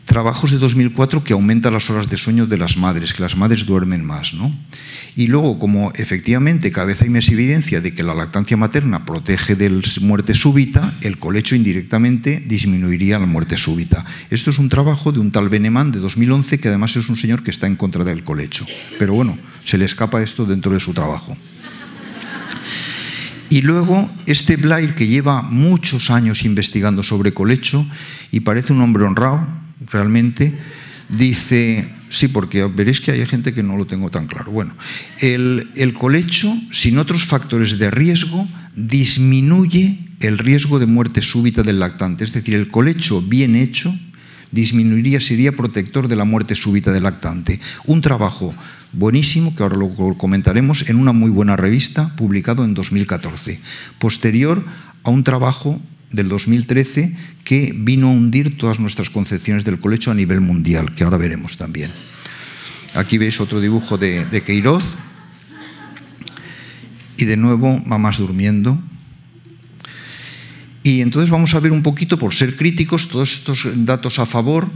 Trabajos de 2004 que aumentan las horas de sueño de las madres, que las madres duermen más, ¿no? Y luego, como efectivamente cada vez hay más evidencia de que la lactancia materna protege de muerte súbita, el colecho indirectamente disminuiría la muerte súbita. Esto es un trabajo de un tal Beneman de 2011, que además es un señor que está en contra del colecho. Pero bueno, se le escapa esto dentro de su trabajo. Y luego este Blair, que lleva muchos años investigando sobre colecho y parece un hombre honrado, realmente, dice, sí, porque veréis que hay gente que no lo tengo tan claro. Bueno, el colecho, sin otros factores de riesgo, disminuye el riesgo de muerte súbita del lactante. Es decir, el colecho bien hecho sería protector de la muerte súbita del lactante. Un trabajo buenísimo, que ahora lo comentaremos, en una muy buena revista, publicado en 2014, posterior a un trabajo del 2013 que vino a hundir todas nuestras concepciones del colecho a nivel mundial, que ahora veremos también. Aquí veis otro dibujo de Queiroz, y de nuevo mamás durmiendo. Y entonces vamos a ver un poquito, por ser críticos, todos estos datos a favor,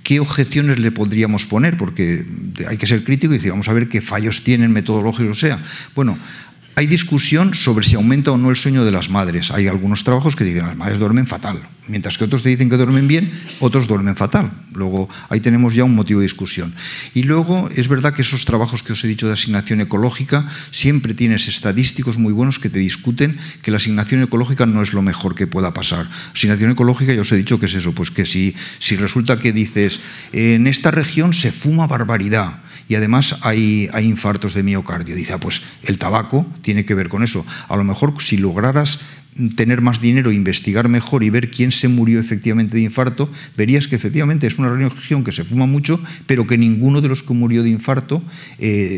qué objeciones le podríamos poner, porque hay que ser crítico y decir, vamos a ver qué fallos tienen metodológicos, o sea. Bueno, hay discusión sobre si aumenta o no el sueño de las madres. Hay algunos trabajos que dicen que las madres duermen fatal, mientras que otros te dicen que duermen bien, otros duermen fatal. Luego, ahí tenemos ya un motivo de discusión. Y luego, es verdad que esos trabajos que os he dicho de asignación ecológica, siempre tienes estadísticos muy buenos que te discuten que la asignación ecológica no es lo mejor que pueda pasar. Asignación ecológica, ya os he dicho que es eso, pues que si resulta que dices, en esta región se fuma barbaridad y además hay infartos de miocardio, dice, pues el tabaco tiene que ver con eso. A lo mejor si lograras tener más dinero, investigar mejor y ver quién se murió efectivamente de infarto, verías que efectivamente es una región que se fuma mucho, pero que ninguno de los que murió de infarto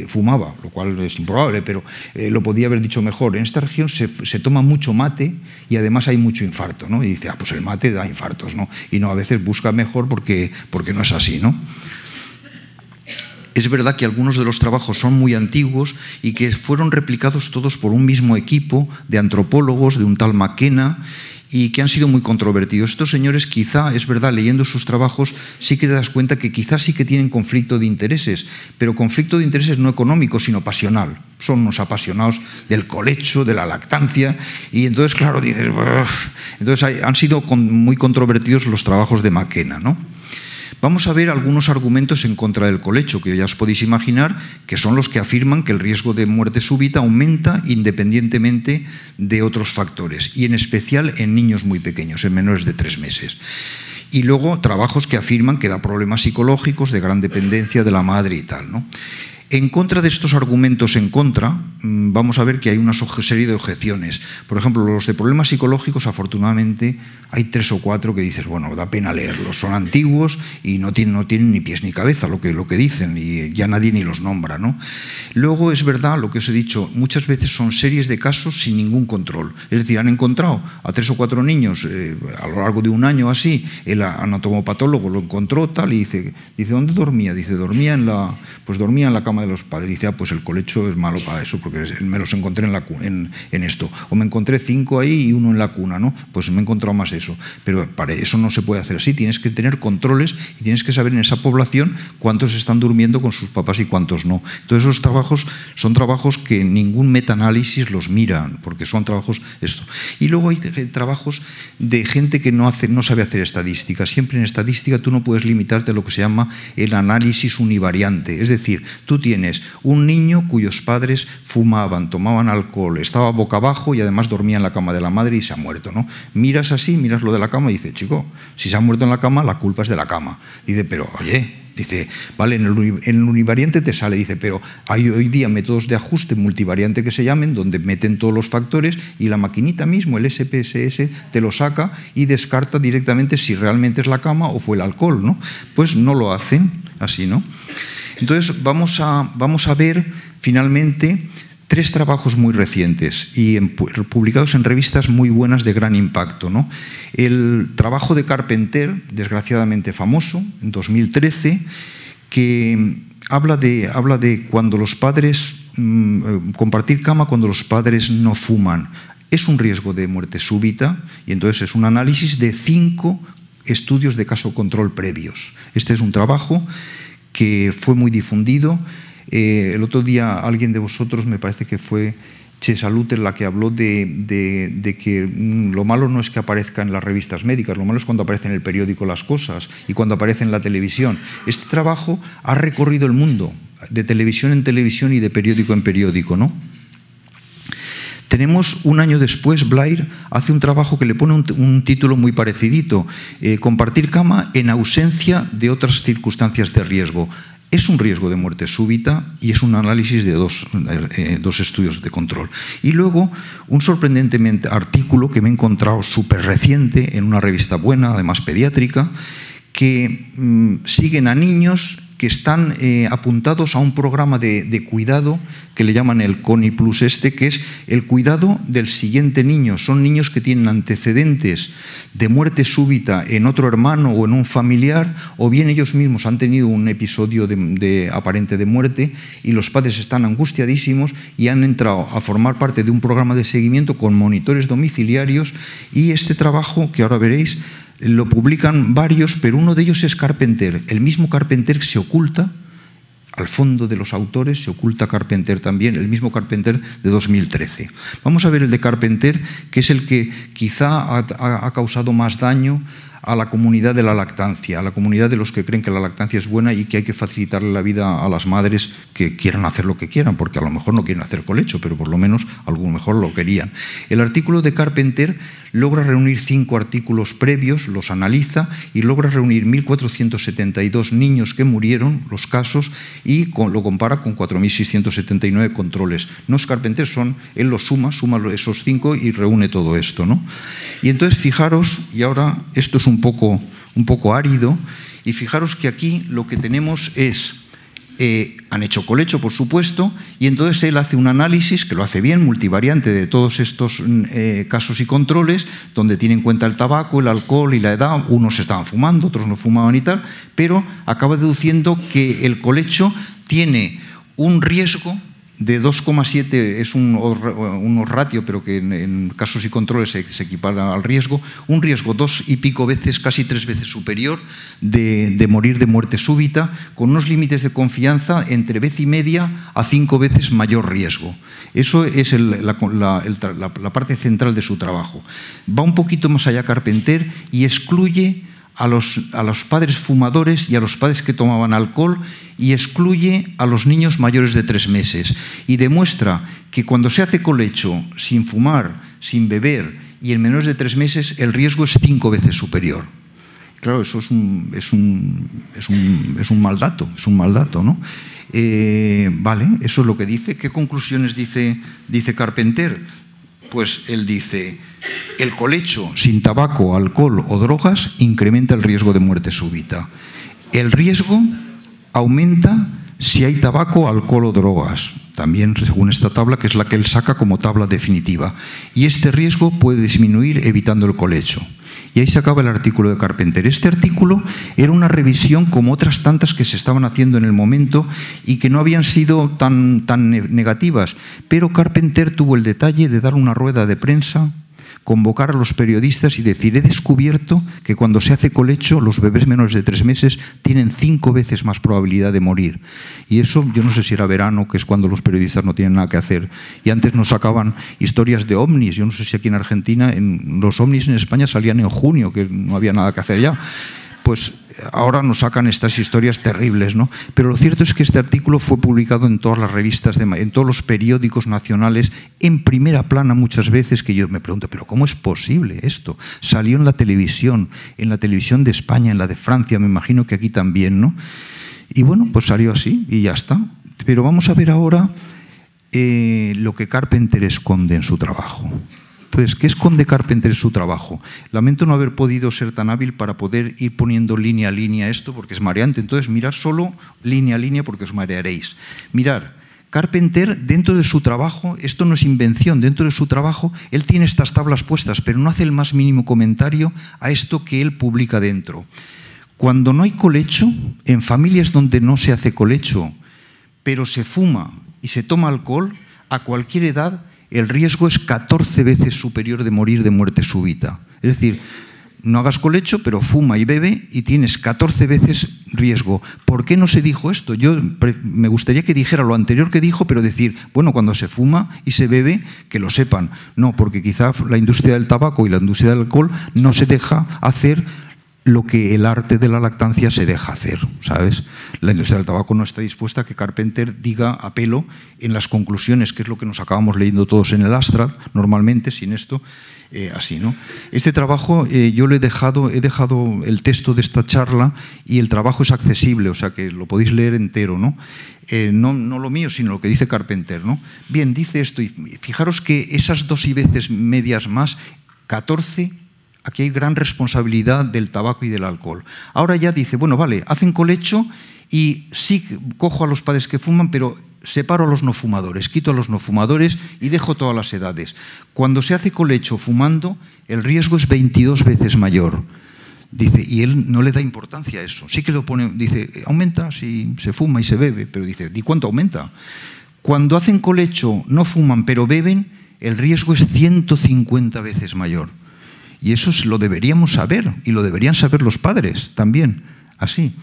fumaba, lo cual es improbable, pero lo podía haber dicho mejor. En esta región se toma mucho mate y además hay mucho infarto, ¿no? Y dice, pues el mate da infartos, ¿no? Y no, a veces busca mejor porque no es así, ¿no? Es verdad que algunos de los trabajos son muy antiguos y que fueron replicados todos por un mismo equipo de antropólogos, de un tal McKenna, y que han sido muy controvertidos. Estos señores, quizá, es verdad, leyendo sus trabajos, sí que te das cuenta que quizás sí que tienen conflicto de intereses, pero conflicto de intereses no económico, sino pasional. Son unos apasionados del colecho, de la lactancia, y entonces, claro, dices... Uf. Entonces han sido muy controvertidos los trabajos de McKenna, ¿no? Vamos a ver algunos argumentos en contra del colecho, que ya os podéis imaginar que son los que afirman que el riesgo de muerte súbita aumenta independientemente de otros factores, y en especial en niños muy pequeños, en menores de 3 meses. Y luego trabajos que afirman que da problemas psicológicos de gran dependencia de la madre y tal, ¿no? En contra de estos argumentos en contra, vamos a ver que hay una serie de objeciones. Por ejemplo, los de problemas psicológicos, afortunadamente, hay 3 o 4 que dices, bueno, da pena leerlos. Son antiguos y no tienen ni pies ni cabeza lo que dicen, y ya nadie ni los nombra, ¿no? Luego, es verdad, lo que os he dicho, muchas veces son series de casos sin ningún control. Es decir, han encontrado a 3 o 4 niños a lo largo de un año así, el anatomopatólogo lo encontró tal y dice, ¿dónde dormía? Dice, dormía en la cama de los padres. Dice, pues el colecho es malo para eso, porque me los encontré en esto. O me encontré 5 ahí y 1 en la cuna, ¿no? Pues me he encontrado más eso. Pero para eso no se puede hacer así. Tienes que tener controles y tienes que saber en esa población cuántos están durmiendo con sus papás y cuántos no. Entonces esos trabajos son trabajos que ningún metaanálisis los mira, porque son trabajos esto. Y luego hay trabajos de gente que no sabe hacer estadística. Siempre en estadística tú no puedes limitarte a lo que se llama el análisis univariante. Es decir, tú tienes un niño cuyos padres fumaban, tomaban alcohol, estaba boca abajo y además dormía en la cama de la madre y se ha muerto, ¿no? Miras lo de la cama y dices, chico, si se ha muerto en la cama, la culpa es de la cama. Dice, pero oye, dice, vale, en el univariante te sale, dice, pero hay hoy día métodos de ajuste multivariante que se llamen, donde meten todos los factores y la maquinita mismo, el SPSS, te lo saca y descarta directamente si realmente es la cama o fue el alcohol, ¿no? Pues no lo hacen así, ¿no? Entonces vamos a ver finalmente 3 trabajos muy recientes y publicados en revistas muy buenas de gran impacto, ¿no? El trabajo de Carpenter, desgraciadamente famoso, en 2013, que habla de cuando los padres, compartir cama cuando los padres no fuman. Es un riesgo de muerte súbita y entonces es un análisis de 5 estudios de caso control previos. Este es un trabajo que fue muy difundido. El otro día alguien de vosotros, me parece que fue Chesa Luter, la que habló de que lo malo no es que aparezca en las revistas médicas, lo malo es cuando aparece en el periódico las cosas y cuando aparece en la televisión. Este trabajo ha recorrido el mundo, de televisión en televisión y de periódico en periódico, ¿no? Tenemos un año después, Blair hace un trabajo que le pone un título muy parecidito, compartir cama en ausencia de otras circunstancias de riesgo. Es un riesgo de muerte súbita y es un análisis de dos estudios de control. Y luego, un sorprendente artículo que me he encontrado súper reciente en una revista buena, además pediátrica, que siguen a niños que están apuntados a un programa de cuidado que le llaman el CONI Plus que es el cuidado del siguiente niño. Son niños que tienen antecedentes de muerte súbita en otro hermano o en un familiar, o bien ellos mismos han tenido un episodio aparente de muerte y los padres están angustiadísimos y han entrado a formar parte de un programa de seguimiento con monitores domiciliarios, y este trabajo, que ahora veréis, lo publican varios, pero uno de ellos es Carpenter. El mismo Carpenter se oculta, al fondo de los autores se oculta Carpenter también, el mismo Carpenter de 2013. Vamos a ver el de Carpenter, que es el que quizá ha causado más daño a la comunidad de la lactancia, a la comunidad de los que creen que la lactancia es buena y que hay que facilitarle la vida a las madres que quieran hacer lo que quieran, porque a lo mejor no quieren hacer colecho, pero por lo menos a lo mejor lo querían. El artículo de Carpenter logra reunir 5 artículos previos, los analiza y logra reunir 1.472 niños que murieron, los casos, y lo compara con 4.679 controles. No es Carpenter, él los suma esos 5 y reúne todo esto, ¿no? Y entonces fijaros, y ahora esto es un poco árido, y fijaros que aquí lo que tenemos es, han hecho colecho, por supuesto, y entonces él hace un análisis, que lo hace bien, multivariante, de todos estos casos y controles, donde tiene en cuenta el tabaco, el alcohol y la edad. Unos estaban fumando, otros no fumaban y tal, pero acaba deduciendo que el colecho tiene un riesgo de 2,7 es un ratio, pero que en casos y controles se equipara al riesgo, un riesgo 2 y pico veces, casi 3 veces superior de morir de muerte súbita, con unos límites de confianza entre vez y media a 5 veces mayor riesgo. Eso es la parte central de su trabajo. Va un poquito más allá Carpenter y excluye a los padres fumadores y a los padres que tomaban alcohol y excluye a los niños mayores de 3 meses y demuestra que cuando se hace colecho sin fumar, sin beber y en menores de 3 meses el riesgo es 5 veces superior. Claro, eso es un mal dato, ¿no? Vale, eso es lo que dice. ¿Qué conclusiones dice Carpenter? Pues él dice, el colecho sin tabaco, alcohol o drogas incrementa el riesgo de muerte súbita. El riesgo aumenta si hay tabaco, alcohol o drogas, también según esta tabla, que es la que él saca como tabla definitiva. Y este riesgo puede disminuir evitando el colecho. Y ahí se acaba el artículo de Carpenter. Este artículo era una revisión como otras tantas que se estaban haciendo en el momento y que no habían sido tan negativas. Pero Carpenter tuvo el detalle de dar una rueda de prensa, convocar a los periodistas y decir, he descubierto que cuando se hace colecho los bebés menores de 3 meses tienen 5 veces más probabilidad de morir. Y eso, yo no sé si era verano, que es cuando los periodistas no tienen nada que hacer. Y antes nos sacaban historias de ovnis. Yo no sé si aquí en Argentina, los ovnis en España salían en junio, que no había nada que hacer ya. Pues ahora nos sacan estas historias terribles, ¿no? Pero lo cierto es que este artículo fue publicado en todas las revistas, en todos los periódicos nacionales, en primera plana muchas veces, que yo me pregunto, ¿pero cómo es posible esto? Salió en la televisión de España, en la de Francia, me imagino que aquí también, ¿no? Y bueno, pues salió así y ya está. Pero vamos a ver ahora lo que Carpenter esconde en su trabajo. Entonces, ¿qué esconde Carpenter en su trabajo? Lamento no haber podido ser tan hábil para poder ir poniendo línea a línea esto, porque es mareante. Entonces, mirad solo línea a línea porque os marearéis. Mirad, Carpenter, dentro de su trabajo, esto no es invención, dentro de su trabajo, él tiene estas tablas puestas, pero no hace el más mínimo comentario a esto que él publica dentro. Cuando no hay colecho, en familias donde no se hace colecho, pero se fuma y se toma alcohol, a cualquier edad, el riesgo es 14 veces superior de morir de muerte súbita. Es decir, no hagas colecho, pero fuma y bebe y tienes 14 veces riesgo. ¿Por qué no se dijo esto? Yo me gustaría que dijera lo anterior que dijo, pero decir, bueno, cuando se fuma y se bebe, que lo sepan. No, porque quizá la industria del tabaco y la industria del alcohol no se deja hacer lo que el arte de la lactancia se deja hacer, ¿sabes? La industria del tabaco no está dispuesta a que Carpenter diga a pelo en las conclusiones, que es lo que nos acabamos leyendo todos en el Astra, normalmente, sin esto, así, ¿no? Este trabajo yo he dejado el texto de esta charla y el trabajo es accesible, o sea que lo podéis leer entero, ¿no? No lo mío, sino lo que dice Carpenter, ¿no? Bien, dice esto, y fijaros que esas 2 y veces medias más, 14... Aquí hay gran responsabilidad del tabaco y del alcohol. Ahora ya dice, bueno, vale, hacen colecho y sí cojo a los padres que fuman, pero separo a los no fumadores, quito a los no fumadores y dejo todas las edades. Cuando se hace colecho fumando, el riesgo es 22 veces mayor. Dice, y él no le da importancia a eso. Sí que lo pone, dice, aumenta si se fuma y se bebe, pero dice, ¿y cuánto aumenta? Cuando hacen colecho, no fuman, pero beben, el riesgo es 150 veces mayor. Y eso lo deberíamos saber, y lo deberían saber los padres también, así.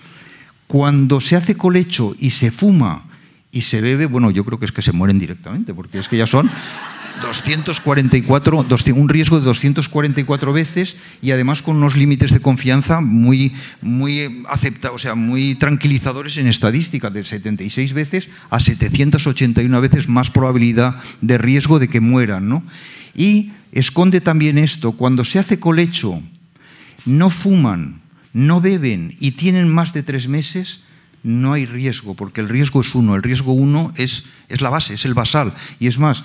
Cuando se hace colecho y se fuma y se bebe, bueno, yo creo que es que se mueren directamente, porque es que ya son 244, un riesgo de 244 veces y además con unos límites de confianza muy aceptados, o sea, muy tranquilizadores en estadística, de 76 veces a 781 veces más probabilidad de riesgo de que mueran, ¿no? Y esconde también esto, cuando se hace colecho, no fuman, no beben y tienen más de 3 meses, no hay riesgo, porque el riesgo es 1. El riesgo 1 es la base, es el basal. Y es más,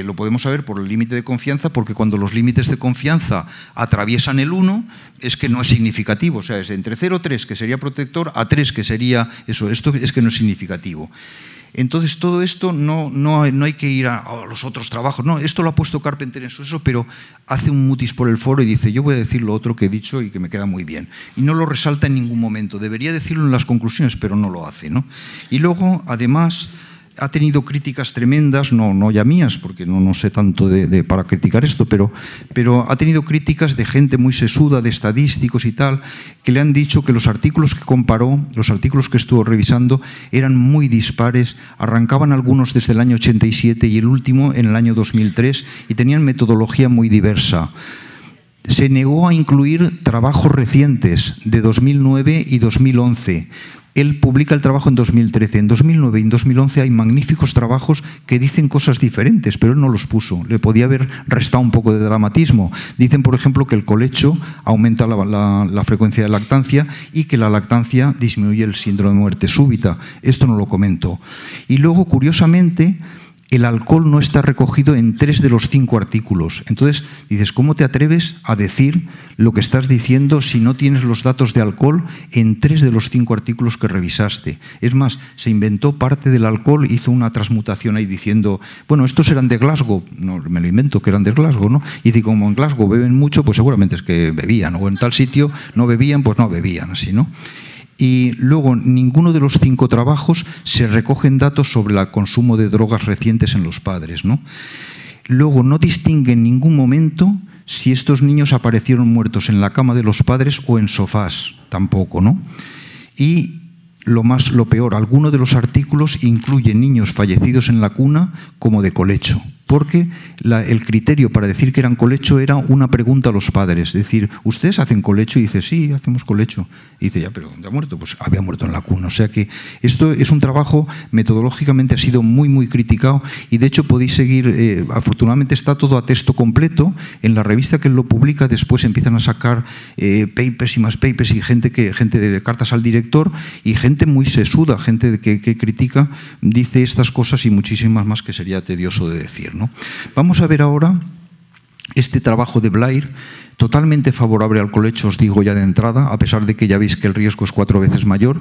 lo podemos saber por el límite de confianza, porque cuando los límites de confianza atraviesan el 1, es que no es significativo. O sea, es entre 0,3, que sería protector, a 3, que sería eso. Esto es que no es significativo. Entonces, todo esto no hay que ir a los otros trabajos. No, esto lo ha puesto Carpenter en su eso, pero hace un mutis por el foro y dice, yo voy a decir lo otro que he dicho y que me queda muy bien. Y no lo resalta en ningún momento. Debería decirlo en las conclusiones, pero no lo hace, ¿no? Y luego, además, ha tenido críticas tremendas, no ya mías, porque no sé tanto para criticar esto, pero ha tenido críticas de gente muy sesuda, de estadísticos y tal, que le han dicho que los artículos que comparó, los artículos que estuvo revisando, eran muy dispares, arrancaban algunos desde el año 87 y el último en el año 2003, y tenían metodología muy diversa. Se negó a incluir trabajos recientes de 2009 y 2011. Él publica el trabajo en 2013. En 2009 y en 2011 hay magníficos trabajos que dicen cosas diferentes, pero él no los puso. Le podía haber restado un poco de dramatismo. Dicen, por ejemplo, que el colecho aumenta la frecuencia de lactancia y que la lactancia disminuye el síndrome de muerte súbita. Esto no lo comento. Y luego, curiosamente, el alcohol no está recogido en 3 de los 5 artículos. Entonces, dices, ¿cómo te atreves a decir lo que estás diciendo si no tienes los datos de alcohol en 3 de los 5 artículos que revisaste? Es más, se inventó parte del alcohol, hizo una transmutación ahí diciendo, bueno, estos eran de Glasgow, no, me lo invento, que eran de Glasgow, ¿no? Y dice, como en Glasgow beben mucho, pues seguramente es que bebían, o en tal sitio no bebían, pues no bebían, así, ¿no? Y luego, ninguno de los 5 trabajos se recogen datos sobre el consumo de drogas recientes en los padres, ¿no? Luego, no distingue en ningún momento si estos niños aparecieron muertos en la cama de los padres o en sofás, tampoco, ¿no? Y lo peor, alguno de los artículos incluye niños fallecidos en la cuna como de colecho, porque el criterio para decir que eran colecho era una pregunta a los padres, es decir, ¿ustedes hacen colecho? Y dice, sí, hacemos colecho. Y dice, ya, ¿pero dónde ha muerto? Pues había muerto en la cuna. O sea que esto es un trabajo, metodológicamente ha sido muy, muy criticado, y de hecho podéis seguir, afortunadamente está todo a texto completo, en la revista que él lo publica, después empiezan a sacar papers y más papers, y gente de cartas al director, y gente muy sesuda, gente que critica, dice estas cosas y muchísimas más que sería tedioso de decir, ¿no? Vamos a ver ahora este trabajo de Blair, totalmente favorable al colecho, os digo ya de entrada, a pesar de que ya veis que el riesgo es 4 veces mayor,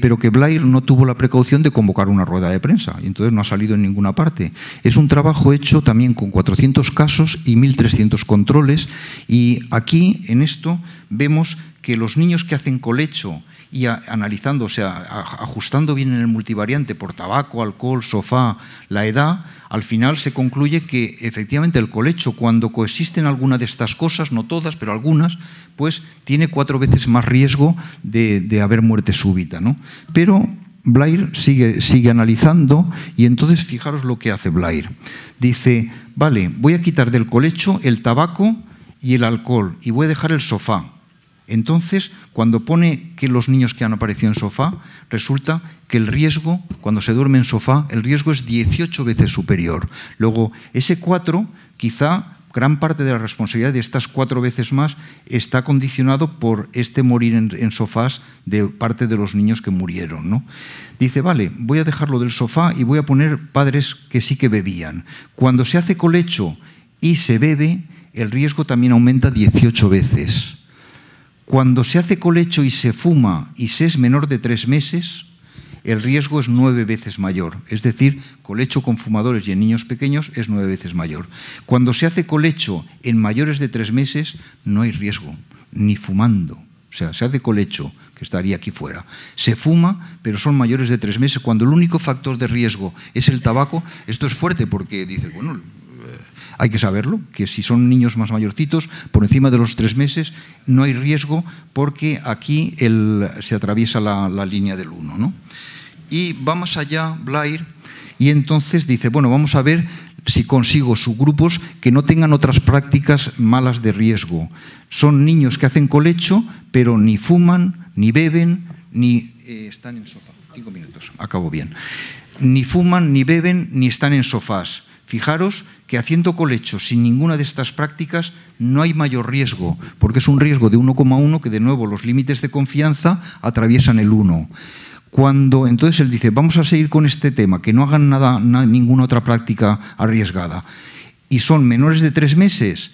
pero que Blair no tuvo la precaución de convocar una rueda de prensa, y entonces no ha salido en ninguna parte. Es un trabajo hecho también con 400 casos y 1.300 controles, y aquí, en esto, vemos que los niños que hacen colecho y analizando, o sea, ajustando bien en el multivariante por tabaco, alcohol, sofá, la edad, al final se concluye que efectivamente el colecho, cuando coexisten alguna de estas cosas, no todas, pero algunas, pues tiene 4 veces más riesgo de haber muerte súbita, ¿no? Pero Blair sigue analizando, y entonces fijaros lo que hace Blair. Dice, vale, voy a quitar del colecho el tabaco y el alcohol y voy a dejar el sofá. Entonces, cuando pone que los niños que han aparecido en sofá, resulta que el riesgo, cuando se duerme en sofá, el riesgo es 18 veces superior. Luego, ese 4, quizá gran parte de la responsabilidad de estas 4 veces más está condicionado por este morir en sofás de parte de los niños que murieron, ¿no? Dice, vale, voy a dejarlo del sofá y voy a poner padres que sí que bebían. Cuando se hace colecho y se bebe, el riesgo también aumenta 18 veces. Cuando se hace colecho y se fuma y se es menor de 3 meses, el riesgo es 9 veces mayor. Es decir, colecho con fumadores y en niños pequeños es 9 veces mayor. Cuando se hace colecho en mayores de 3 meses, no hay riesgo, ni fumando. O sea, se hace colecho, que estaría aquí fuera. Se fuma, pero son mayores de 3 meses. Cuando el único factor de riesgo es el tabaco, esto es fuerte porque dices, bueno, hay que saberlo, que si son niños más mayorcitos, por encima de los 3 meses, no hay riesgo porque aquí se atraviesa la línea del 1, ¿no? Y va más allá Blair y entonces dice, bueno, vamos a ver si consigo subgrupos que no tengan otras prácticas malas de riesgo. Son niños que hacen colecho, pero ni fuman, ni beben, ni están en sofá. 5 minutos, acabo bien. Ni fuman, ni beben, ni están en sofás. Fijaros que haciendo colecho sin ninguna de estas prácticas no hay mayor riesgo, porque es un riesgo de 1,1 que de nuevo los límites de confianza atraviesan el 1. Entonces él dice, vamos a seguir con este tema, que no hagan ninguna otra práctica arriesgada. Y son menores de 3 meses,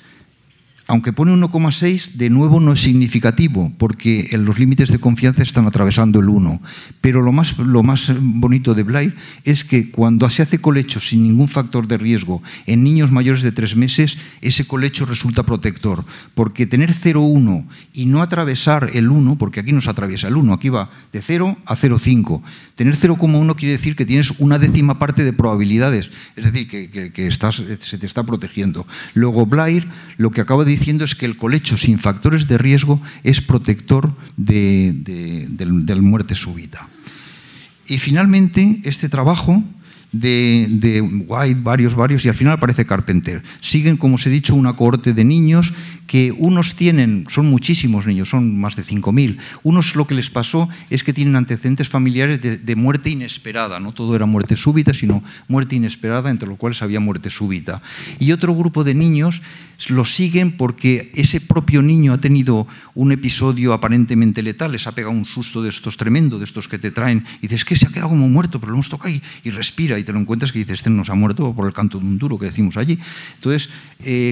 Aunque pone 1,6, de nuevo no es significativo, porque los límites de confianza están atravesando el 1. Pero lo más bonito de Blair es que cuando se hace colecho sin ningún factor de riesgo en niños mayores de 3 meses, ese colecho resulta protector, porque tener 0,1 y no atravesar el 1, porque aquí no se atraviesa el 1, aquí va de 0 a 0,5. Tener 0,1 quiere decir que tienes una décima parte de probabilidades, es decir, que se te está protegiendo. Luego Blair lo que acaba diciendo es que el colecho sin factores de riesgo es protector de muerte súbita. Y finalmente, este trabajo de White, varios, y al final aparece Carpenter. Siguen, como os he dicho, una cohorte de niños que unos tienen, son muchísimos niños, son más de 5.000. Unos lo que les pasó es que tienen antecedentes familiares de muerte inesperada. No todo era muerte súbita, sino muerte inesperada, entre los cuales había muerte súbita. Y otro grupo de niños los siguen porque ese propio niño ha tenido un episodio aparentemente letal, les ha pegado un susto de estos tremendo, de estos que te traen, y dices, es que se ha quedado como muerto, pero lo hemos tocado y respira, y te lo encuentras que dices, este no se ha muerto por el canto de un duro que decimos allí. Entonces,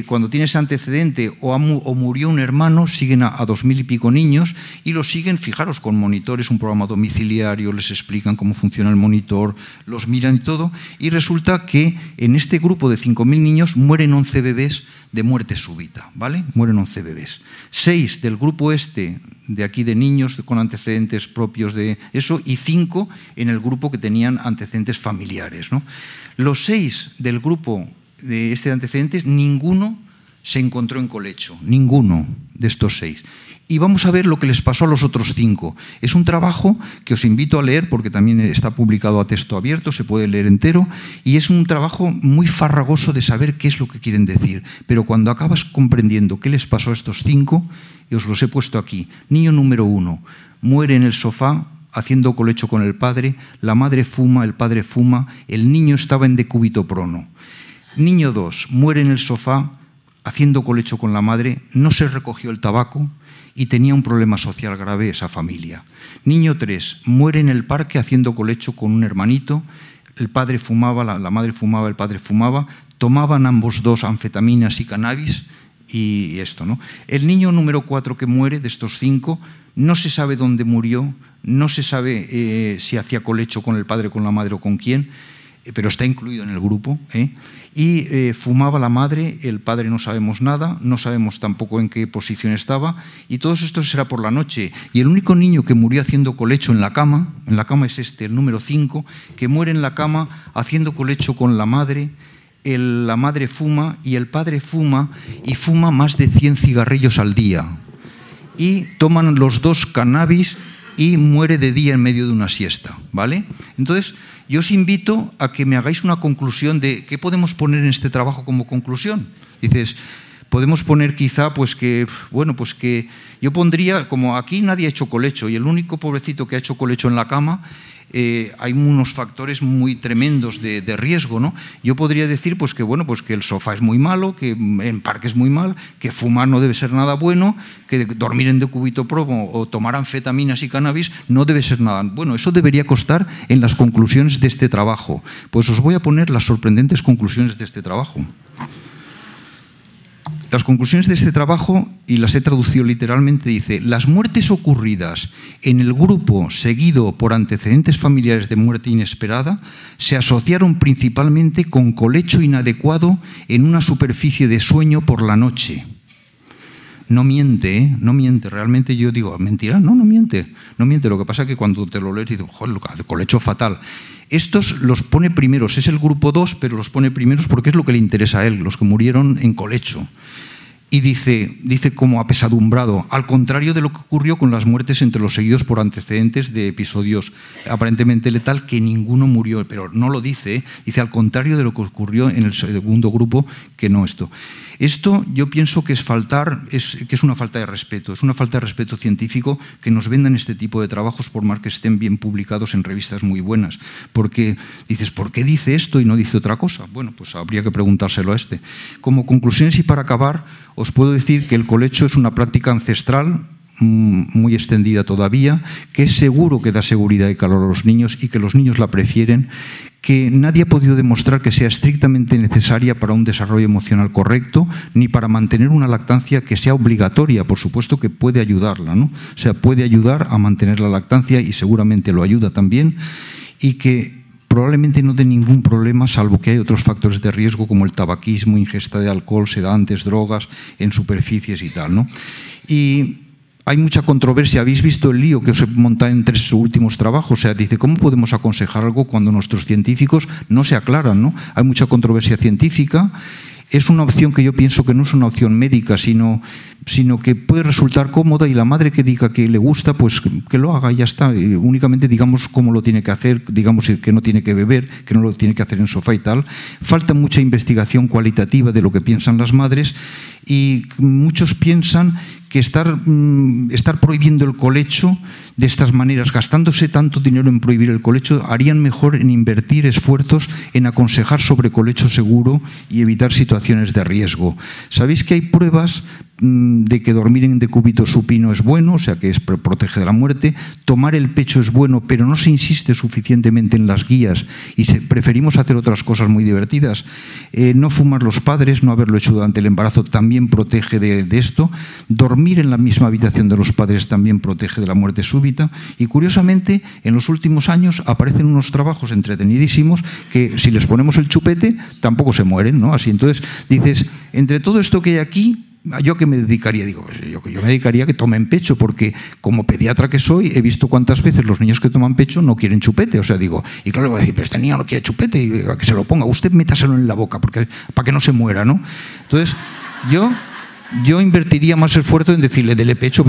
cuando tienes ese antecedente o murió un hermano, siguen a 2.000 y pico niños y los siguen, fijaros, con monitores, un programa domiciliario, les explican cómo funciona el monitor, los miran y todo, y resulta que en este grupo de 5.000 niños mueren 11 bebés de muerte súbita, ¿vale? Mueren 11 bebés. 6 del grupo este, de aquí de niños con antecedentes propios de eso, y 5 en el grupo que tenían antecedentes familiares, ¿no? Los 6 del grupo de este antecedentes, ninguno se encontró en colecho, ninguno de estos 6. Y vamos a ver lo que les pasó a los otros 5. Es un trabajo que os invito a leer porque también está publicado a texto abierto, se puede leer entero, y es un trabajo muy farragoso de saber qué es lo que quieren decir. Pero cuando acabas comprendiendo qué les pasó a estos 5, y os los he puesto aquí. Niño número 1, muere en el sofá haciendo colecho con el padre, la madre fuma, el padre fuma, el niño estaba en decúbito prono. Niño 2, muere en el sofá haciendo colecho con la madre, no se recogió el tabaco y tenía un problema social grave esa familia. Niño 3, muere en el parque haciendo colecho con un hermanito, el padre fumaba, la madre fumaba, el padre fumaba, tomaban ambos dos anfetaminas y cannabis y esto, ¿no? El niño número 4 que muere, de estos 5, no se sabe dónde murió, no se sabe si hacía colecho con el padre, con la madre o con quién, pero está incluido en el grupo, y fumaba la madre, el padre no sabemos nada, no sabemos tampoco en qué posición estaba, y todo esto será por la noche. Y el único niño que murió haciendo colecho en la cama es este, el número 5, que muere en la cama haciendo colecho con la madre. La madre fuma y el padre fuma, y fuma más de 100 cigarrillos al día. Y toman los dos cannabis y muere de día en medio de una siesta, ¿vale? Entonces, yo os invito a que me hagáis una conclusión de qué podemos poner en este trabajo como conclusión. Dices, podemos poner quizá, pues que yo pondría, como aquí nadie ha hecho colecho y el único pobrecito que ha hecho colecho en la cama, hay unos factores muy tremendos de riesgo, ¿no? Yo podría decir pues que el sofá es muy malo, que en parque es muy mal, que fumar no debe ser nada bueno, que dormir en decúbito prono o tomar anfetaminas y cannabis no debe ser nada bueno. Eso debería constar en las conclusiones de este trabajo. Pues os voy a poner las sorprendentes conclusiones de este trabajo. Las conclusiones de este trabajo, y las he traducido literalmente, dice: las muertes ocurridas en el grupo seguido por antecedentes familiares de muerte inesperada se asociaron principalmente con colecho inadecuado en una superficie de sueño por la noche. No miente, ¿eh? No miente. Realmente yo digo, ¿mentira? No, no miente. No miente. Lo que pasa es que cuando te lo lees dices, joder, colecho fatal. Estos los pone primeros. Es el grupo 2, pero los pone primeros porque es lo que le interesa a él, los que murieron en colecho. Y dice como apesadumbrado, al contrario de lo que ocurrió con las muertes entre los seguidos por antecedentes de episodios aparentemente letal, que ninguno murió, pero no lo dice, ¿eh? Dice al contrario de lo que ocurrió en el segundo grupo, que no esto. Esto yo pienso que es una falta de respeto, es una falta de respeto científico que nos vendan este tipo de trabajos por más que estén bien publicados en revistas muy buenas. Porque dices, ¿por qué dice esto y no dice otra cosa? Bueno, pues habría que preguntárselo a este. Como conclusiones y para acabar, os puedo decir que el colecho es una práctica ancestral, muy extendida todavía, que es seguro que da seguridad y calor a los niños y que los niños la prefieren, que nadie ha podido demostrar que sea estrictamente necesaria para un desarrollo emocional correcto, ni para mantener una lactancia que sea obligatoria. Por supuesto que puede ayudarla, ¿no? O sea, puede ayudar a mantener la lactancia y seguramente lo ayuda también, y que probablemente no dé ningún problema, salvo que hay otros factores de riesgo como el tabaquismo, ingesta de alcohol, sedantes, drogas en superficies y tal, ¿no? Y hay mucha controversia. Habéis visto el lío que os he montado en 3 últimos trabajos. O sea, dice, ¿cómo podemos aconsejar algo cuando nuestros científicos no se aclaran, ¿no? Hay mucha controversia científica. Es una opción que yo pienso que no es una opción médica, sino que puede resultar cómoda, y la madre que diga que le gusta, pues que lo haga y ya está. Únicamente digamos cómo lo tiene que hacer, digamos que no tiene que beber, que no lo tiene que hacer en sofá y tal. Falta mucha investigación cualitativa de lo que piensan las madres, y muchos piensan que estar prohibiendo el colecho de estas maneras, gastándose tanto dinero en prohibir el colecho, harían mejor en invertir esfuerzos en aconsejar sobre colecho seguro y evitar situaciones de riesgo. ¿Sabéis que hay pruebas de que dormir en decúbito supino es bueno, o sea que protege de la muerte? Tomar el pecho es bueno, pero no se insiste suficientemente en las guías y preferimos hacer otras cosas muy divertidas. No fumar los padres, no haberlo hecho durante el embarazo, también protege de esto. Dormir en la misma habitación de los padres también protege de la muerte súbita. Y curiosamente, en los últimos años aparecen unos trabajos entretenidísimos que si les ponemos el chupete tampoco se mueren, ¿no? Así, entonces dices, entre todo esto que hay aquí, ¿yo qué me dedicaría? Digo, pues yo me dedicaría a que tomen pecho, porque como pediatra que soy, he visto cuántas veces los niños que toman pecho no quieren chupete. O sea, digo, y claro, voy a decir, pero este niño no quiere chupete, y a que se lo ponga, usted métaselo en la boca, para que no se muera, ¿no? Entonces, yo invertiría más esfuerzo en decirle, dele pecho,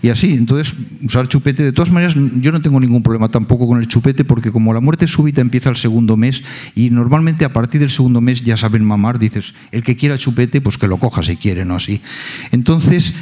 y así. Entonces, usar chupete. De todas maneras, yo no tengo ningún problema tampoco con el chupete, porque como la muerte súbita empieza el segundo mes, y normalmente a partir del segundo mes ya saben mamar, dices, el que quiera chupete, pues que lo coja si quiere, ¿no? Así. Entonces,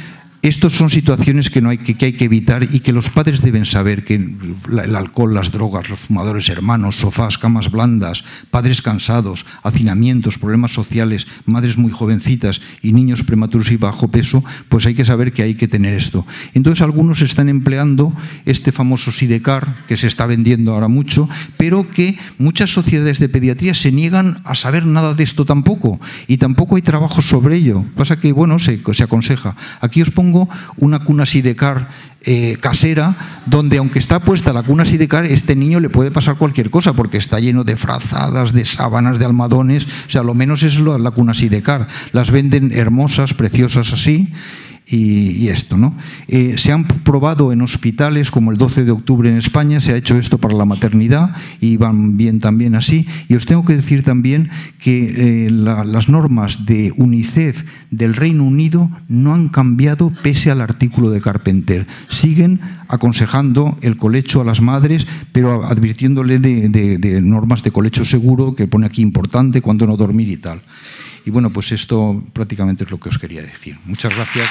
estas son situaciones que hay que evitar, y que los padres deben saber que el alcohol, las drogas, los fumadores hermanos, sofás, camas blandas, padres cansados, hacinamientos, problemas sociales, madres muy jovencitas y niños prematuros y bajo peso, pues hay que saber que hay que tener esto. Entonces algunos están empleando este famoso Sidecar, que se está vendiendo ahora mucho, pero que muchas sociedades de pediatría se niegan a saber nada de esto tampoco, y tampoco hay trabajo sobre ello. Pasa que, bueno, se aconseja. Aquí os pongo una cuna Sidecar casera, donde aunque está puesta la cuna Sidecar, este niño le puede pasar cualquier cosa, porque está lleno de frazadas, de sábanas, de almohadones. O sea, lo menos es la cuna Sidecar. Las venden hermosas, preciosas así. Y esto, ¿no? Se han probado en hospitales, como el 12 de octubre en España, se ha hecho esto para la maternidad y van bien también así. Y os tengo que decir también que las normas de UNICEF del Reino Unido no han cambiado pese al artículo de Carpenter. Siguen aconsejando el colecho a las madres, pero advirtiéndole de normas de colecho seguro, que pone aquí importante, cuándo no dormir y tal. Y bueno, pues esto prácticamente es lo que os quería decir. Muchas gracias.